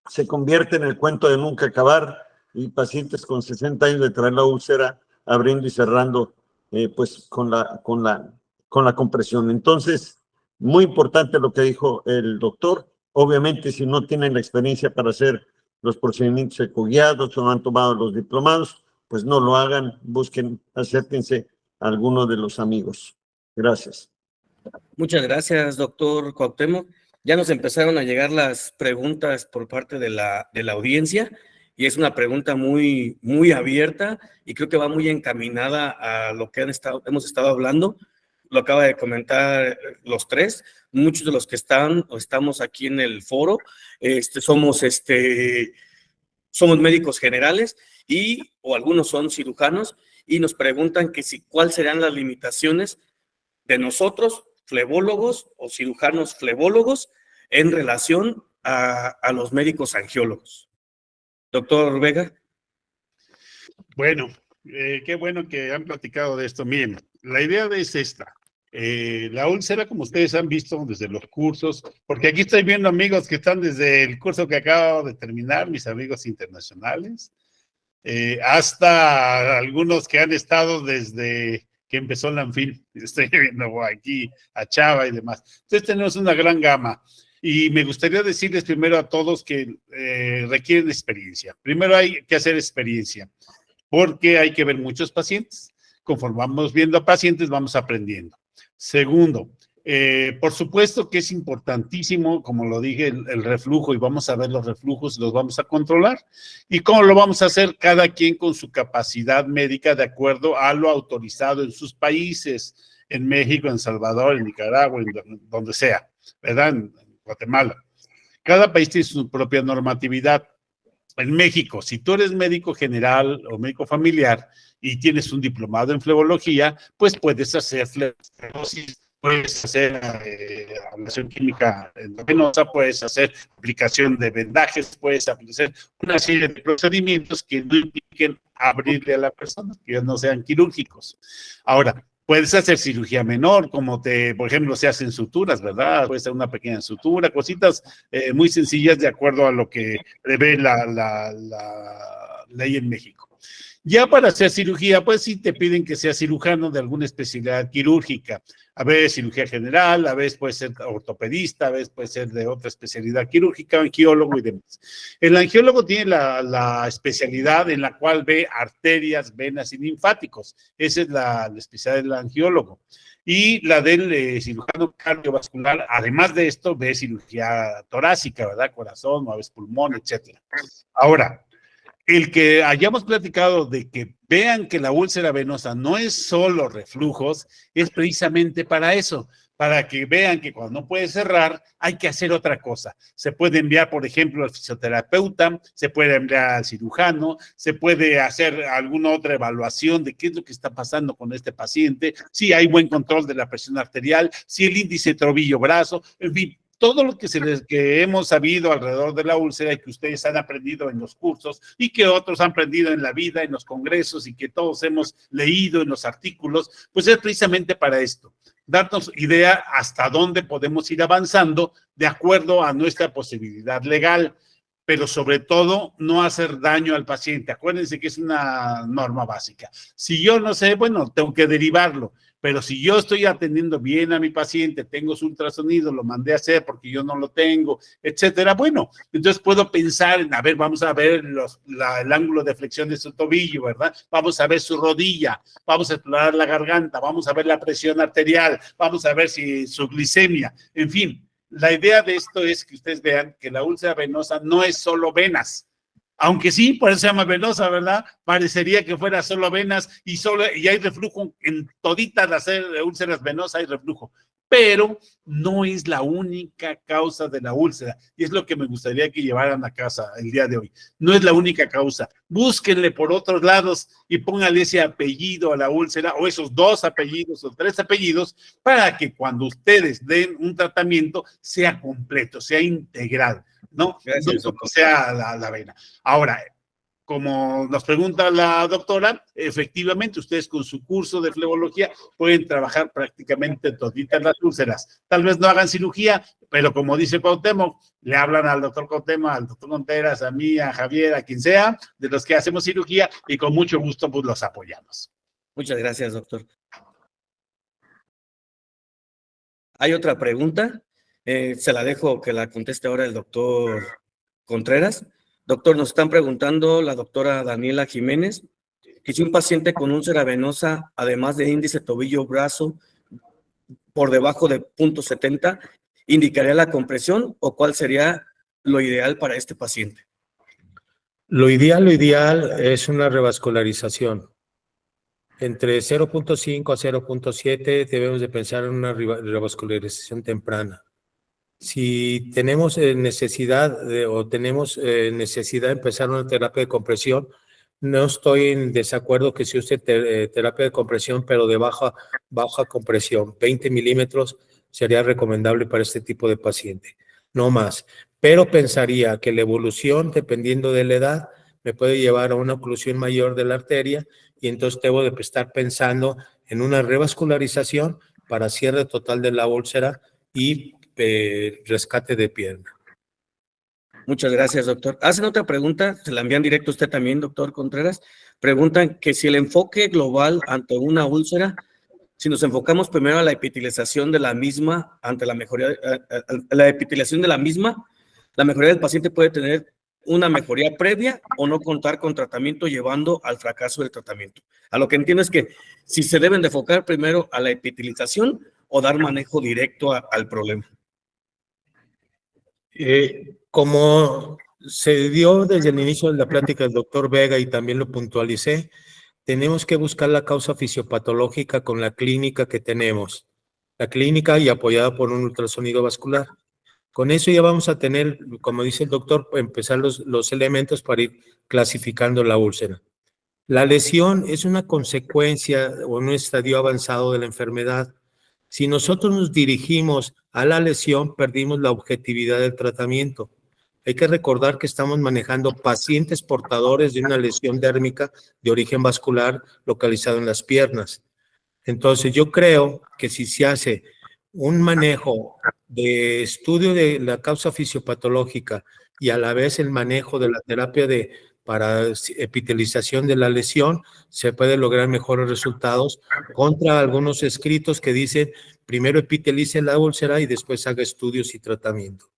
se convierte en el cuento de nunca acabar y pacientes con 60 años de traer la úlcera abriendo y cerrando pues con la compresión. Entonces, muy importante lo que dijo el doctor. Obviamente, si no tienen la experiencia para hacer los procedimientos ecoguiados o no han tomado los diplomados, pues no lo hagan, busquen, acérquense a alguno de los amigos. Gracias. Muchas gracias, doctor Cuauhtémoc. Ya nos empezaron a llegar las preguntas por parte de la audiencia y es una pregunta muy abierta y creo que va muy encaminada a lo que hemos estado hablando. Lo acaba de comentar los tres. Muchos de los que están o estamos aquí en el foro somos médicos generales o algunos son cirujanos y nos preguntan que cuáles serán las limitaciones de nosotros, flebólogos o cirujanos flebólogos, en relación a los médicos angiólogos. Doctor Vega. Bueno, qué bueno que han platicado de esto. Miren, la idea es esta. La úlcera, como ustedes han visto desde los cursos, porque aquí estoy viendo amigos que están desde el curso que acabo de terminar, mis amigos internacionales, hasta algunos que han estado desde que empezó la ANFIL. Estoy viendo aquí a Chava y demás. Entonces tenemos una gran gama. Y me gustaría decirles primero a todos que requieren experiencia. Primero hay que hacer experiencia, porque hay que ver muchos pacientes. Conforme vamos viendo a pacientes, vamos aprendiendo. Segundo, por supuesto que es importantísimo, como lo dije, el reflujo, y vamos a ver los reflujos, los vamos a controlar. ¿Y cómo lo vamos a hacer? Cada quien con su capacidad médica de acuerdo a lo autorizado en sus países, en México, en Salvador, en Nicaragua, en donde sea, ¿verdad? En Guatemala. Cada país tiene su propia normatividad. En México, si tú eres médico general o médico familiar y tienes un diplomado en flebología, pues puedes hacer flebosis, puedes hacer ablación química endovenosa, puedes hacer aplicación de vendajes, puedes hacer una serie de procedimientos que no impliquen abrirle a la persona, que no sean quirúrgicos. Ahora, puedes hacer cirugía menor, como por ejemplo, se hacen suturas, ¿verdad? Puede ser una pequeña sutura, cositas muy sencillas de acuerdo a lo que prevé la ley en México. Ya para hacer cirugía, pues sí te piden que seas cirujano de alguna especialidad quirúrgica. A veces cirugía general, a veces puede ser ortopedista, a veces puede ser de otra especialidad quirúrgica, angiólogo y demás. El angiólogo tiene la especialidad en la cual ve arterias, venas y linfáticos. Esa es la especialidad del angiólogo. Y la del cirujano cardiovascular, además de esto, ve cirugía torácica, ¿verdad? Corazón, a veces pulmón, etcétera. Ahora, el que hayamos platicado de que vean que la úlcera venosa no es solo reflujos, es precisamente para eso, para que vean que cuando no puede cerrar, hay que hacer otra cosa. Se puede enviar, por ejemplo, al fisioterapeuta, se puede enviar al cirujano, se puede hacer alguna otra evaluación de qué es lo que está pasando con este paciente, si hay buen control de la presión arterial, si el índice tobillo-brazo, en fin. Todo lo que hemos sabido alrededor de la úlcera y que ustedes han aprendido en los cursos y que otros han aprendido en la vida, en los congresos y que todos hemos leído en los artículos, pues es precisamente para esto, darnos idea hasta dónde podemos ir avanzando de acuerdo a nuestra posibilidad legal, pero sobre todo no hacer daño al paciente. Acuérdense que es una norma básica. Si yo no sé, bueno, tengo que derivarlo. Pero si yo estoy atendiendo bien a mi paciente, tengo su ultrasonido, lo mandé a hacer porque yo no lo tengo, etcétera, bueno, entonces puedo pensar en, a ver, vamos a ver el ángulo de flexión de su tobillo, ¿verdad? Vamos a ver su rodilla, vamos a explorar la garganta, vamos a ver la presión arterial, vamos a ver si su glicemia, en fin. La idea de esto es que ustedes vean que la úlcera venosa no es solo venas. Aunque sí, por eso se llama venosa, ¿verdad? Parecería que fuera solo venas y hay reflujo en toditas las úlceras venosas, hay reflujo. Pero no es la única causa de la úlcera. Y es lo que me gustaría que llevaran a casa el día de hoy. No es la única causa. Búsquenle por otros lados y pónganle ese apellido a la úlcera, o esos 2 apellidos o 3 apellidos, para que cuando ustedes den un tratamiento sea completo, sea integral. ¿No? Gracias, No sea la vena. Ahora, como nos pregunta la doctora, efectivamente, ustedes con su curso de flebología pueden trabajar prácticamente toditas las úlceras. Tal vez no hagan cirugía, pero como dice Cuauhtémoc, le hablan al doctor Cuauhtémoc, al doctor Contreras, a mí, a Javier, a quien sea, de los que hacemos cirugía, y con mucho gusto pues los apoyamos. Muchas gracias, doctor. ¿Hay otra pregunta? Se la dejo que la conteste ahora el doctor Contreras. Doctor, nos están preguntando la doctora Daniela Jiménez que si un paciente con úlcera venosa, además de índice tobillo-brazo por debajo de 0.70, ¿indicaría la compresión o cuál sería lo ideal para este paciente? Lo ideal es una revascularización. Entre 0.5 a 0.7 debemos de pensar en una revascularización temprana. Si tenemos necesidad de empezar una terapia de compresión, no estoy en desacuerdo que se use terapia de compresión, pero de baja compresión. 20 milímetros sería recomendable para este tipo de paciente, no más. Pero pensaría que la evolución, dependiendo de la edad, me puede llevar a una oclusión mayor de la arteria y entonces debo de estar pensando en una revascularización para cierre total de la úlcera y rescate de pierna. Muchas gracias, doctor. Hacen otra pregunta, se la envían directo a usted también, doctor Contreras. Preguntan que si el enfoque global ante una úlcera, si nos enfocamos primero a la epitelización de la misma, ante la mejoría, la epitelización de la misma, la mejoría del paciente puede tener una mejoría previa o no contar con tratamiento llevando al fracaso del tratamiento. A lo que entiendo es que si se deben de enfocar primero a la epitelización o dar manejo directo al problema. Como se dio desde el inicio de la plática del doctor Vega y también lo puntualicé, tenemos que buscar la causa fisiopatológica con la clínica que tenemos. La clínica y apoyada por un ultrasonido vascular. Con eso ya vamos a tener, como dice el doctor, empezar los elementos para ir clasificando la úlcera. La lesión es una consecuencia o un estadio avanzado de la enfermedad. Si nosotros nos dirigimos a la lesión, perdimos la objetividad del tratamiento. Hay que recordar que estamos manejando pacientes portadores de una lesión dérmica de origen vascular localizado en las piernas. Entonces, yo creo que si se hace un manejo de estudio de la causa fisiopatológica y a la vez el manejo de la terapia para epitelización de la lesión, se puede lograr mejores resultados contra algunos escritos que dicen primero epitelice la úlcera y después haga estudios y tratamiento.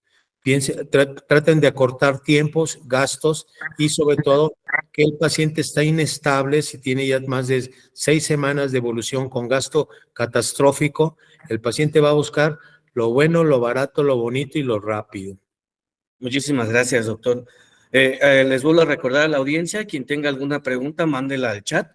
Traten de acortar tiempos, gastos y sobre todo que el paciente está inestable, si tiene ya más de 6 semanas de evolución con gasto catastrófico, el paciente va a buscar lo bueno, lo barato, lo bonito y lo rápido. Muchísimas gracias, doctor. Les vuelvo a recordar a la audiencia, quien tenga alguna pregunta, mándela al chat,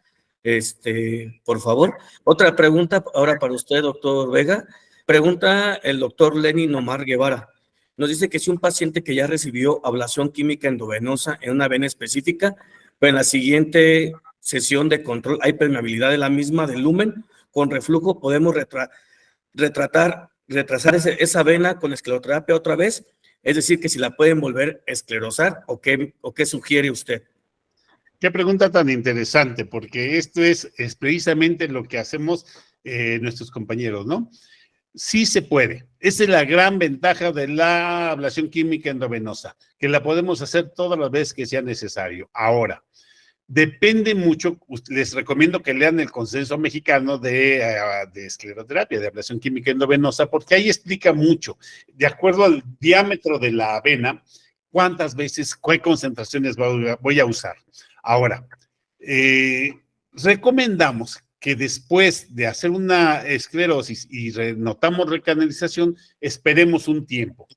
por favor. Otra pregunta ahora para usted, doctor Vega. Pregunta el doctor Lenin Omar Guevara. Nos dice que si un paciente que ya recibió ablación química endovenosa en una vena específica, pero en la siguiente sesión de control hay permeabilidad de la misma, del lumen, con reflujo, podemos retrasar esa vena con escleroterapia otra vez, es decir, que si la pueden volver a esclerosar, ¿o qué sugiere usted? Qué pregunta tan interesante, porque esto es precisamente lo que hacemos nuestros compañeros, ¿no? Sí se puede. Esa es la gran ventaja de la ablación química endovenosa, que la podemos hacer todas las veces que sea necesario. Ahora, depende mucho, les recomiendo que lean el consenso mexicano de escleroterapia, de ablación química endovenosa, porque ahí explica mucho, de acuerdo al diámetro de la vena, cuántas veces, qué concentraciones voy a usar. Ahora, recomendamos que después de hacer una esclerosis y notamos recanalización, esperemos un tiempo.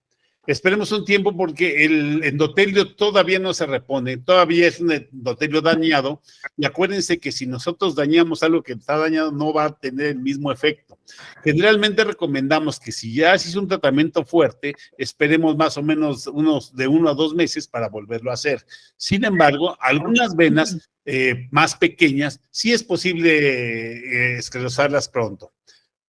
Esperemos un tiempo porque el endotelio todavía no se repone, todavía es un endotelio dañado, y acuérdense que si nosotros dañamos algo que está dañado no va a tener el mismo efecto. Generalmente recomendamos que si ya se hizo un tratamiento fuerte, esperemos más o menos de 1 a 2 meses para volverlo a hacer. Sin embargo, algunas venas más pequeñas sí es posible esclerosarlas pronto.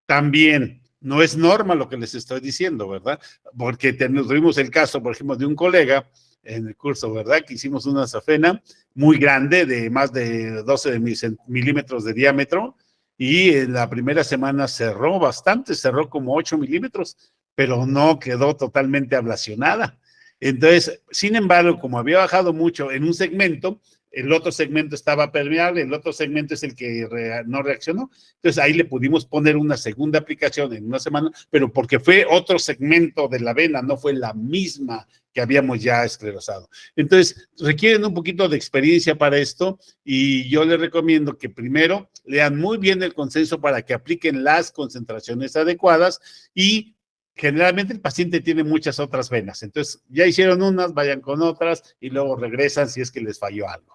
También no es norma lo que les estoy diciendo, ¿verdad? Porque tuvimos el caso, por ejemplo, de un colega en el curso, ¿verdad? Que hicimos una safena muy grande, de más de 12 milímetros de diámetro, y en la primera semana cerró bastante, cerró como 8 milímetros, pero no quedó totalmente ablacionada. Entonces, sin embargo, como había bajado mucho en un segmento, el otro segmento estaba permeable, el otro segmento es el que no reaccionó. Entonces ahí le pudimos poner una segunda aplicación en una semana, pero porque fue otro segmento de la vena, no fue la misma que habíamos ya esclerosado. Entonces requieren un poquito de experiencia para esto, y yo les recomiendo que primero lean muy bien el consenso para que apliquen las concentraciones adecuadas, y generalmente el paciente tiene muchas otras venas. Entonces ya hicieron unas, vayan con otras y luego regresan si es que les falló algo.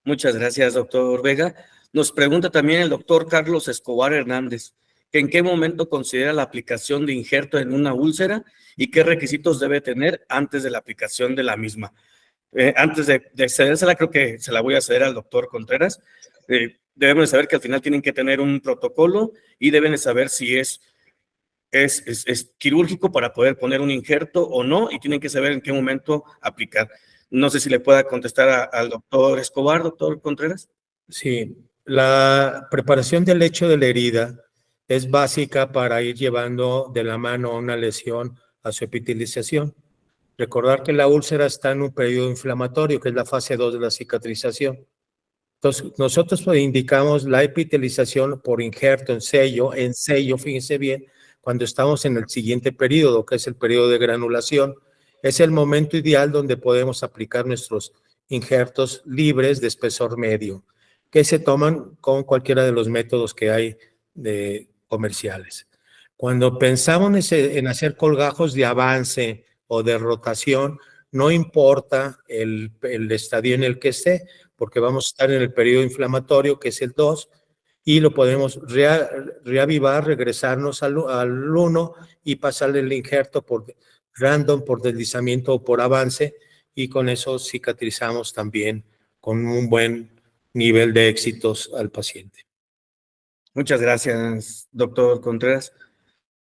Muchas gracias, doctor Vega. Nos pregunta también el doctor Carlos Escobar Hernández, que en qué momento considera la aplicación de injerto en una úlcera y qué requisitos debe tener antes de la aplicación de la misma. Antes de cedérsela, creo que se la voy a ceder al doctor Contreras. Debemos de saber que al final tienen que tener un protocolo y deben de saber si es quirúrgico para poder poner un injerto o no, y tienen que saber en qué momento aplicar. No sé si le pueda contestar al doctor Escobar, doctor Contreras. Sí, la preparación del lecho de la herida es básica para ir llevando de la mano una lesión a su epitelización. Recordar que la úlcera está en un periodo inflamatorio, que es la fase 2 de la cicatrización. Entonces, nosotros indicamos la epitelización por injerto en sello, fíjense bien, cuando estamos en el siguiente periodo, que es el periodo de granulación. Es el momento ideal donde podemos aplicar nuestros injertos libres de espesor medio, que se toman con cualquiera de los métodos que hay comerciales. Cuando pensamos en hacer colgajos de avance o de rotación, no importa el estadio en el que esté, porque vamos a estar en el periodo inflamatorio, que es el 2, y lo podemos reavivar, regresarnos al 1 y pasarle el injerto por random, por deslizamiento o por avance, y con eso cicatrizamos también con un buen nivel de éxitos al paciente. Muchas gracias, doctor Contreras.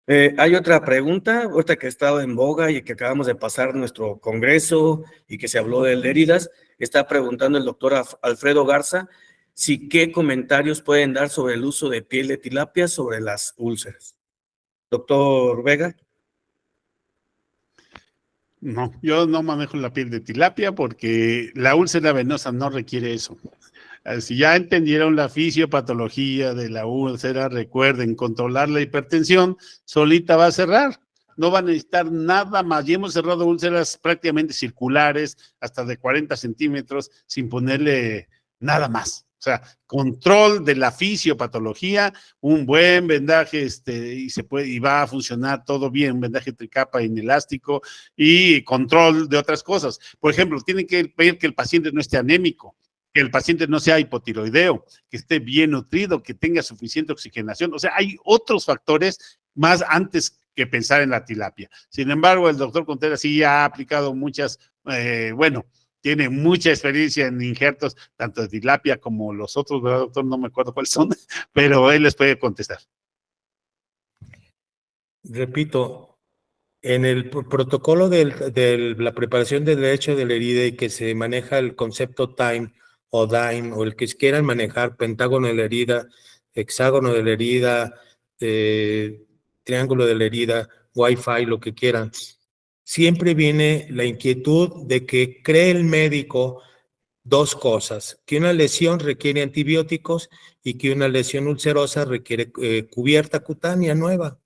Hay otra pregunta, ahorita que ha estado en boga y que acabamos de pasar nuestro congreso y que se habló de heridas, está preguntando el doctor Alfredo Garza si qué comentarios pueden dar sobre el uso de piel de tilapia sobre las úlceras. Doctor Vega. No, yo no manejo la piel de tilapia porque la úlcera venosa no requiere eso. Si ya entendieron la fisiopatología de la úlcera, recuerden, controlar la hipertensión, solita va a cerrar. No van a necesitar nada más. Y hemos cerrado úlceras prácticamente circulares, hasta de 40 centímetros, sin ponerle nada más. O sea, control de la fisiopatología, un buen vendaje, y va a funcionar todo bien, un vendaje tricapa inelástico y control de otras cosas. Por ejemplo, tienen que ver que el paciente no esté anémico, que el paciente no sea hipotiroideo, que esté bien nutrido, que tenga suficiente oxigenación. O sea, hay otros factores más antes que pensar en la tilapia. Sin embargo, el doctor Contreras sí ha aplicado muchas, tiene mucha experiencia en injertos, tanto de tilapia como los otros, ¿verdad, doctor? No me acuerdo cuáles son, pero él les puede contestar. Repito, en el protocolo de la preparación del derecho de la herida y que se maneja el concepto TIME o DIME, o el que quieran manejar, pentágono de la herida, hexágono de la herida, triángulo de la herida, Wi-Fi, lo que quieran, siempre viene la inquietud de que cree el médico dos cosas, que una lesión requiere antibióticos y que una lesión ulcerosa requiere cubierta cutánea nueva.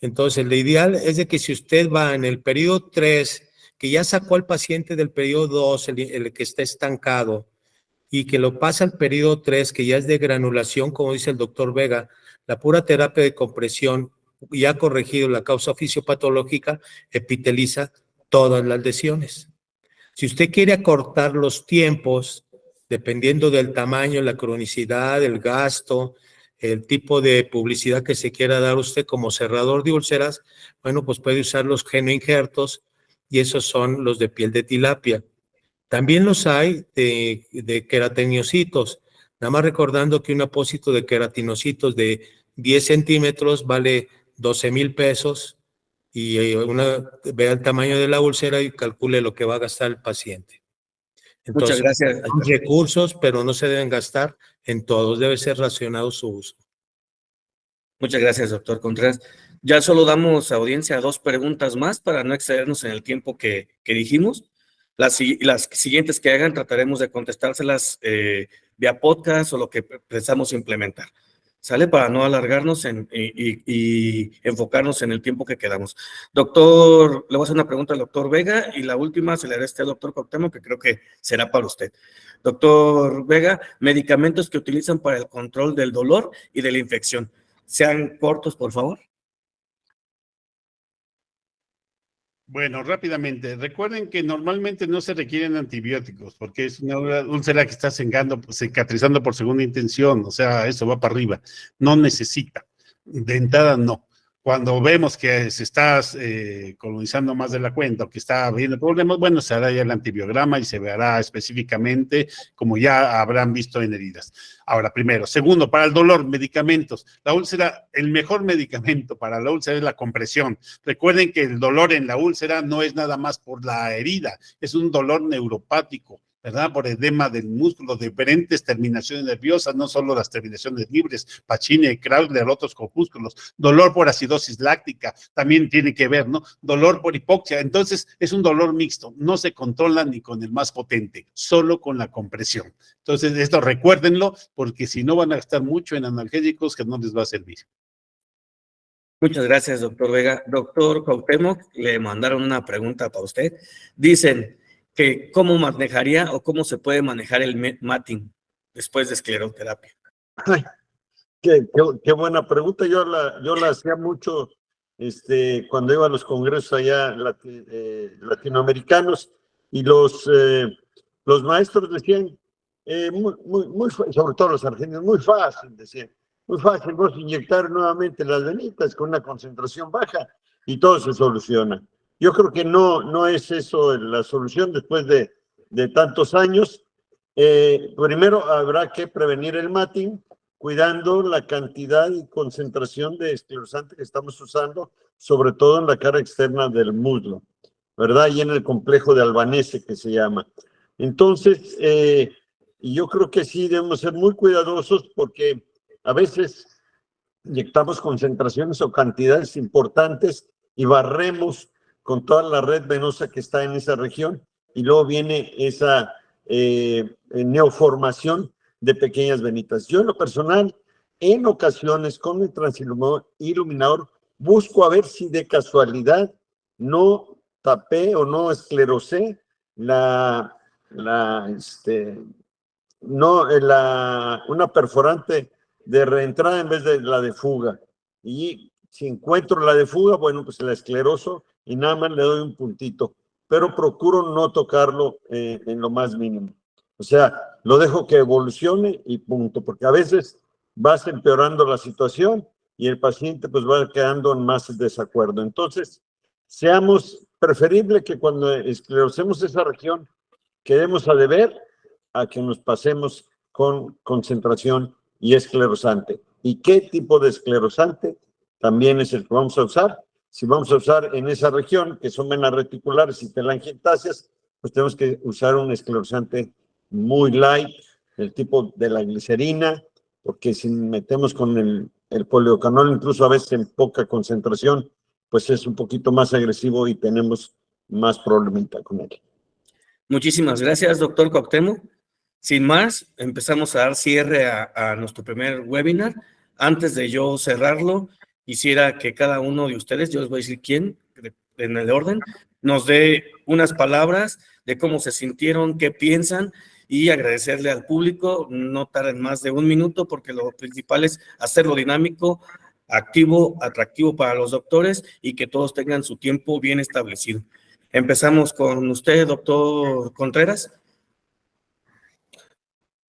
Entonces, lo ideal es de que si usted va en el periodo 3, que ya sacó al paciente del periodo 2, el que está estancado, y que lo pasa al periodo 3, que ya es de granulación, como dice el doctor Vega, la pura terapia de compresión, ya ha corregido la causa fisiopatológica, epiteliza todas las lesiones. Si usted quiere acortar los tiempos, dependiendo del tamaño, la cronicidad, el gasto, el tipo de publicidad que se quiera dar usted como cerrador de úlceras, bueno, pues puede usar los genoinjertos y esos son los de piel de tilapia. También los hay de queratinocitos, nada más recordando que un apósito de queratinocitos de 10 centímetros vale 12,000 pesos y vea el tamaño de la úlcera y calcule lo que va a gastar el paciente. Entonces, muchas gracias. Hay recursos, pero no se deben gastar en todos, debe ser racionado su uso. Muchas gracias, doctor Contreras. Ya solo damos audiencia a 2 preguntas más para no excedernos en el tiempo que dijimos. Las siguientes que hagan trataremos de contestárselas vía podcast o lo que pensamos implementar. ¿Sale? Para no alargarnos y enfocarnos en el tiempo que quedamos. Doctor, le voy a hacer una pregunta al doctor Vega y la última se le hará al doctor Cuauhtémoc, que creo que será para usted. Doctor Vega, medicamentos que utilizan para el control del dolor y de la infección. Sean cortos, por favor. Bueno, rápidamente, recuerden que normalmente no se requieren antibióticos porque es una úlcera que está cicatrizando por segunda intención, o sea, eso va para arriba, no necesita, de entrada no. Cuando vemos que se está colonizando más de la cuenta o que está habiendo problemas, bueno, se hará ya el antibiograma y se verá específicamente como ya habrán visto en heridas. Ahora, primero. Segundo, para el dolor, medicamentos. La úlcera, el mejor medicamento para la úlcera es la compresión. Recuerden que el dolor en la úlcera no es nada más por la herida, es un dolor neuropático, ¿verdad? Por edema del músculo, diferentes terminaciones nerviosas, no solo las terminaciones libres, Pacini, Krauser, otros corpúsculos, dolor por acidosis láctica, también tiene que ver, ¿no? Dolor por hipoxia, entonces es un dolor mixto, no se controla ni con el más potente, solo con la compresión. Entonces, esto recuérdenlo, porque si no van a gastar mucho en analgésicos que no les va a servir. Muchas gracias, doctor Vega. Doctor Cuauhtémoc, le mandaron una pregunta para usted. Dicen que cómo manejaría o cómo se puede manejar el matting después de escleroterapia. Ay, qué buena pregunta. Yo la hacía mucho cuando iba a los congresos allá latinoamericanos y los maestros decían, sobre todo los argentinos, muy fácil, decían, muy fácil, vos inyectar nuevamente las venitas con una concentración baja y todo se soluciona. Yo creo que no es eso la solución después de tantos años. Primero habrá que prevenir el matting. cuidando la cantidad y concentración de esclerosante que estamos usando, sobre todo en la cara externa del muslo, ¿verdad? Y en el complejo de Albanese, que se llama. Entonces, yo creo que sí debemos ser muy cuidadosos, porque a veces inyectamos concentraciones o cantidades importantes y barremos con toda la red venosa que está en esa región, y luego viene esa neoformación de pequeñas venitas. Yo en lo personal, en ocasiones con el transiluminador, busco a ver si de casualidad no tapé o no esclerosé una perforante de reentrada en vez de la de fuga. Y si encuentro la de fuga, bueno, pues la escleroso y nada más le doy un puntito, pero procuro no tocarlo en lo más mínimo. O sea, lo dejo que evolucione y punto, porque a veces vas empeorando la situación y el paciente pues va quedando en más desacuerdo. Entonces, seamos preferible que cuando esclerosemos esa región quedemos a deber a que nos pasemos con concentración y esclerosante. ¿Y qué tipo de esclerosante también es el que vamos a usar? Si vamos a usar en esa región, que son venas reticulares y telangiectasias, pues tenemos que usar un esclerosante muy light, el tipo de la glicerina, porque si metemos con el poliocanol, incluso a veces en poca concentración, pues es un poquito más agresivo y tenemos más problemita con él. Muchísimas gracias, doctor Cuauhtémoc. Sin más, empezamos a dar cierre a nuestro primer webinar. Antes de yo cerrarlo, quisiera que cada uno de ustedes, yo les voy a decir quién, en el orden, nos dé unas palabras de cómo se sintieron, qué piensan, y agradecerle al público. No tarden más de 1 minuto, porque lo principal es hacerlo dinámico, activo, atractivo para los doctores, y que todos tengan su tiempo bien establecido. Empezamos con usted, doctor Contreras.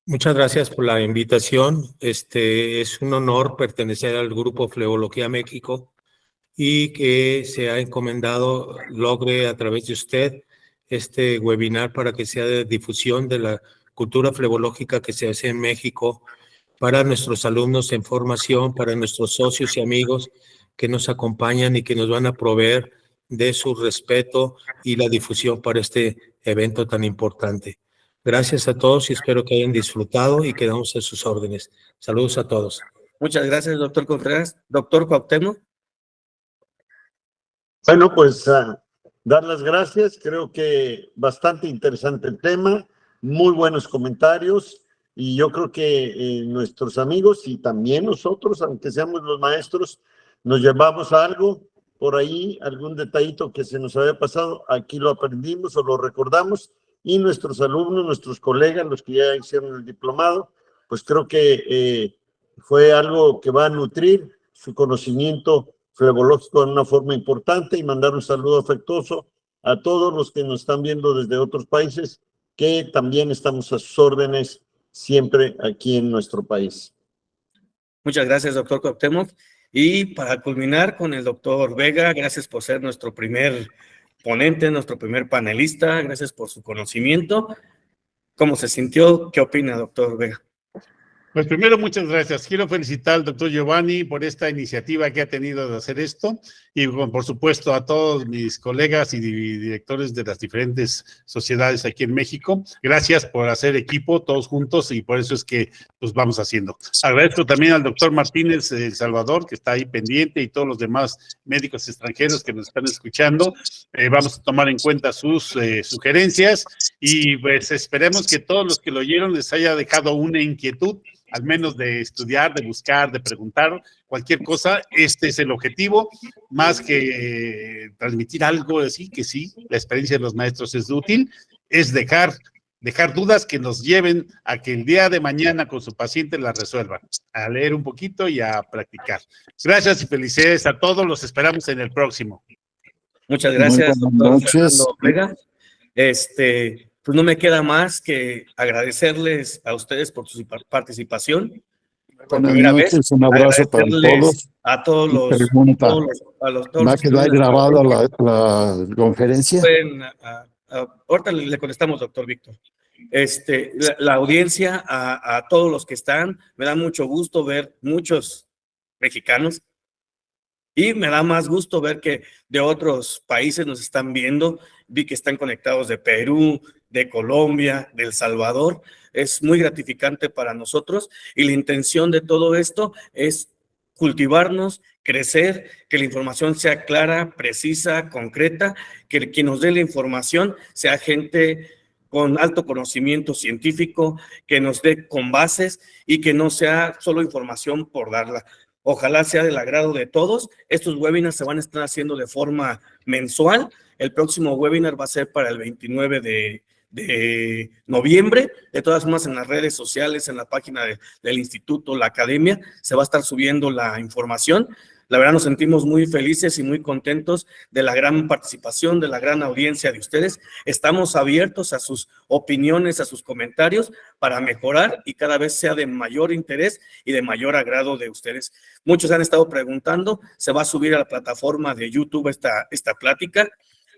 Muchas gracias por la invitación. Es un honor pertenecer al Grupo Flebología México y que se ha encomendado, logre a través de usted este webinar para que sea de difusión de la cultura flebológica que se hace en México para nuestros alumnos en formación, para nuestros socios y amigos que nos acompañan y que nos van a proveer de su respeto y la difusión para este evento tan importante. Gracias a todos y espero que hayan disfrutado y quedamos a sus órdenes. Saludos a todos. Muchas gracias, doctor Contreras. Doctor Cuauhtémoc. Bueno, pues dar las gracias. Creo que bastante interesante el tema, muy buenos comentarios, y yo creo que nuestros amigos y también nosotros, aunque seamos los maestros, nos llevamos a algo por ahí, algún detallito que se nos había pasado, aquí lo aprendimos o lo recordamos, y nuestros alumnos, nuestros colegas, los que ya hicieron el diplomado, pues creo que fue algo que va a nutrir su conocimiento flebológico de una forma importante, y mandar un saludo afectuoso a todos los que nos están viendo desde otros países, que también estamos a sus órdenes siempre aquí en nuestro país. Muchas gracias, doctor Cuauhtémoc. Y para culminar con el doctor Vega, gracias por ser nuestro primer ponente, nuestro primer panelista, gracias por su conocimiento. ¿Cómo se sintió? ¿Qué opina, doctor Vega? Pues primero, muchas gracias. Quiero felicitar al doctor Giovanni por esta iniciativa que ha tenido de hacer esto, y por supuesto a todos mis colegas y directores de las diferentes sociedades aquí en México. Gracias por hacer equipo todos juntos, y por eso es que pues vamos haciendo. Agradezco también al doctor Martínez de El Salvador, que está ahí pendiente, y todos los demás médicos extranjeros que nos están escuchando. Vamos a tomar en cuenta sus sugerencias, y pues esperemos que todos los que lo oyeron les haya dejado una inquietud, al menos de estudiar, de buscar, de preguntar cualquier cosa. Este es el objetivo, más que transmitir algo así, que sí, la experiencia de los maestros es útil, es dejar dudas que nos lleven a que el día de mañana con su paciente las resuelvan, a leer un poquito y a practicar. Gracias y felicidades a todos, los esperamos en el próximo. Muchas gracias, doctor Fernando Vega. Pues no me queda más que agradecerles a ustedes por su participación. Por primera vez, un abrazo para todos. A todos los... ¿Va a quedar grabada la conferencia? Ahorita le contestamos, doctor Víctor. la audiencia, a todos los que están. Me da mucho gusto ver muchos mexicanos y me da más gusto ver que de otros países nos están viendo. Vi que están conectados de Perú, de Colombia, de El Salvador. Es muy gratificante para nosotros y la intención de todo esto es cultivarnos, crecer, que la información sea clara, precisa, concreta, que quien nos dé la información sea gente con alto conocimiento científico, que nos dé con bases y que no sea solo información por darla. Ojalá sea del agrado de todos. Estos webinars se van a estar haciendo de forma mensual. El próximo webinar va a ser para el 29 de noviembre. De todas formas, en las redes sociales, en la página del instituto, la academia, se va a estar subiendo la información. La verdad nos sentimos muy felices y muy contentos de la gran participación, de la gran audiencia de ustedes. Estamos abiertos a sus opiniones, a sus comentarios para mejorar y cada vez sea de mayor interés y de mayor agrado de ustedes. Muchos han estado preguntando, se va a subir a la plataforma de YouTube esta plática.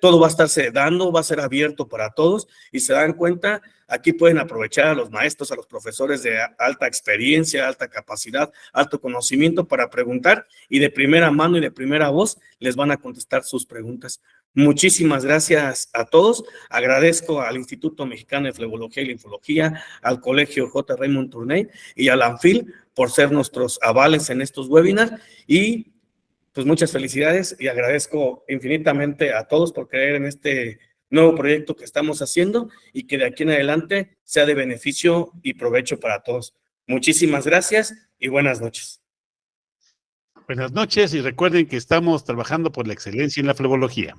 Todo va a estarse dando, va a ser abierto para todos y se dan cuenta, aquí pueden aprovechar a los maestros, a los profesores de alta experiencia, alta capacidad, alto conocimiento para preguntar y de primera mano y de primera voz les van a contestar sus preguntas. Muchísimas gracias a todos. Agradezco al Instituto Mexicano de Flebología y Linfología, al Colegio J. Raymond Tournay y al ANFIL por ser nuestros avales en estos webinars y pues muchas felicidades y agradezco infinitamente a todos por creer en este nuevo proyecto que estamos haciendo y que de aquí en adelante sea de beneficio y provecho para todos. Muchísimas gracias y buenas noches. Buenas noches y recuerden que estamos trabajando por la excelencia en la flebología.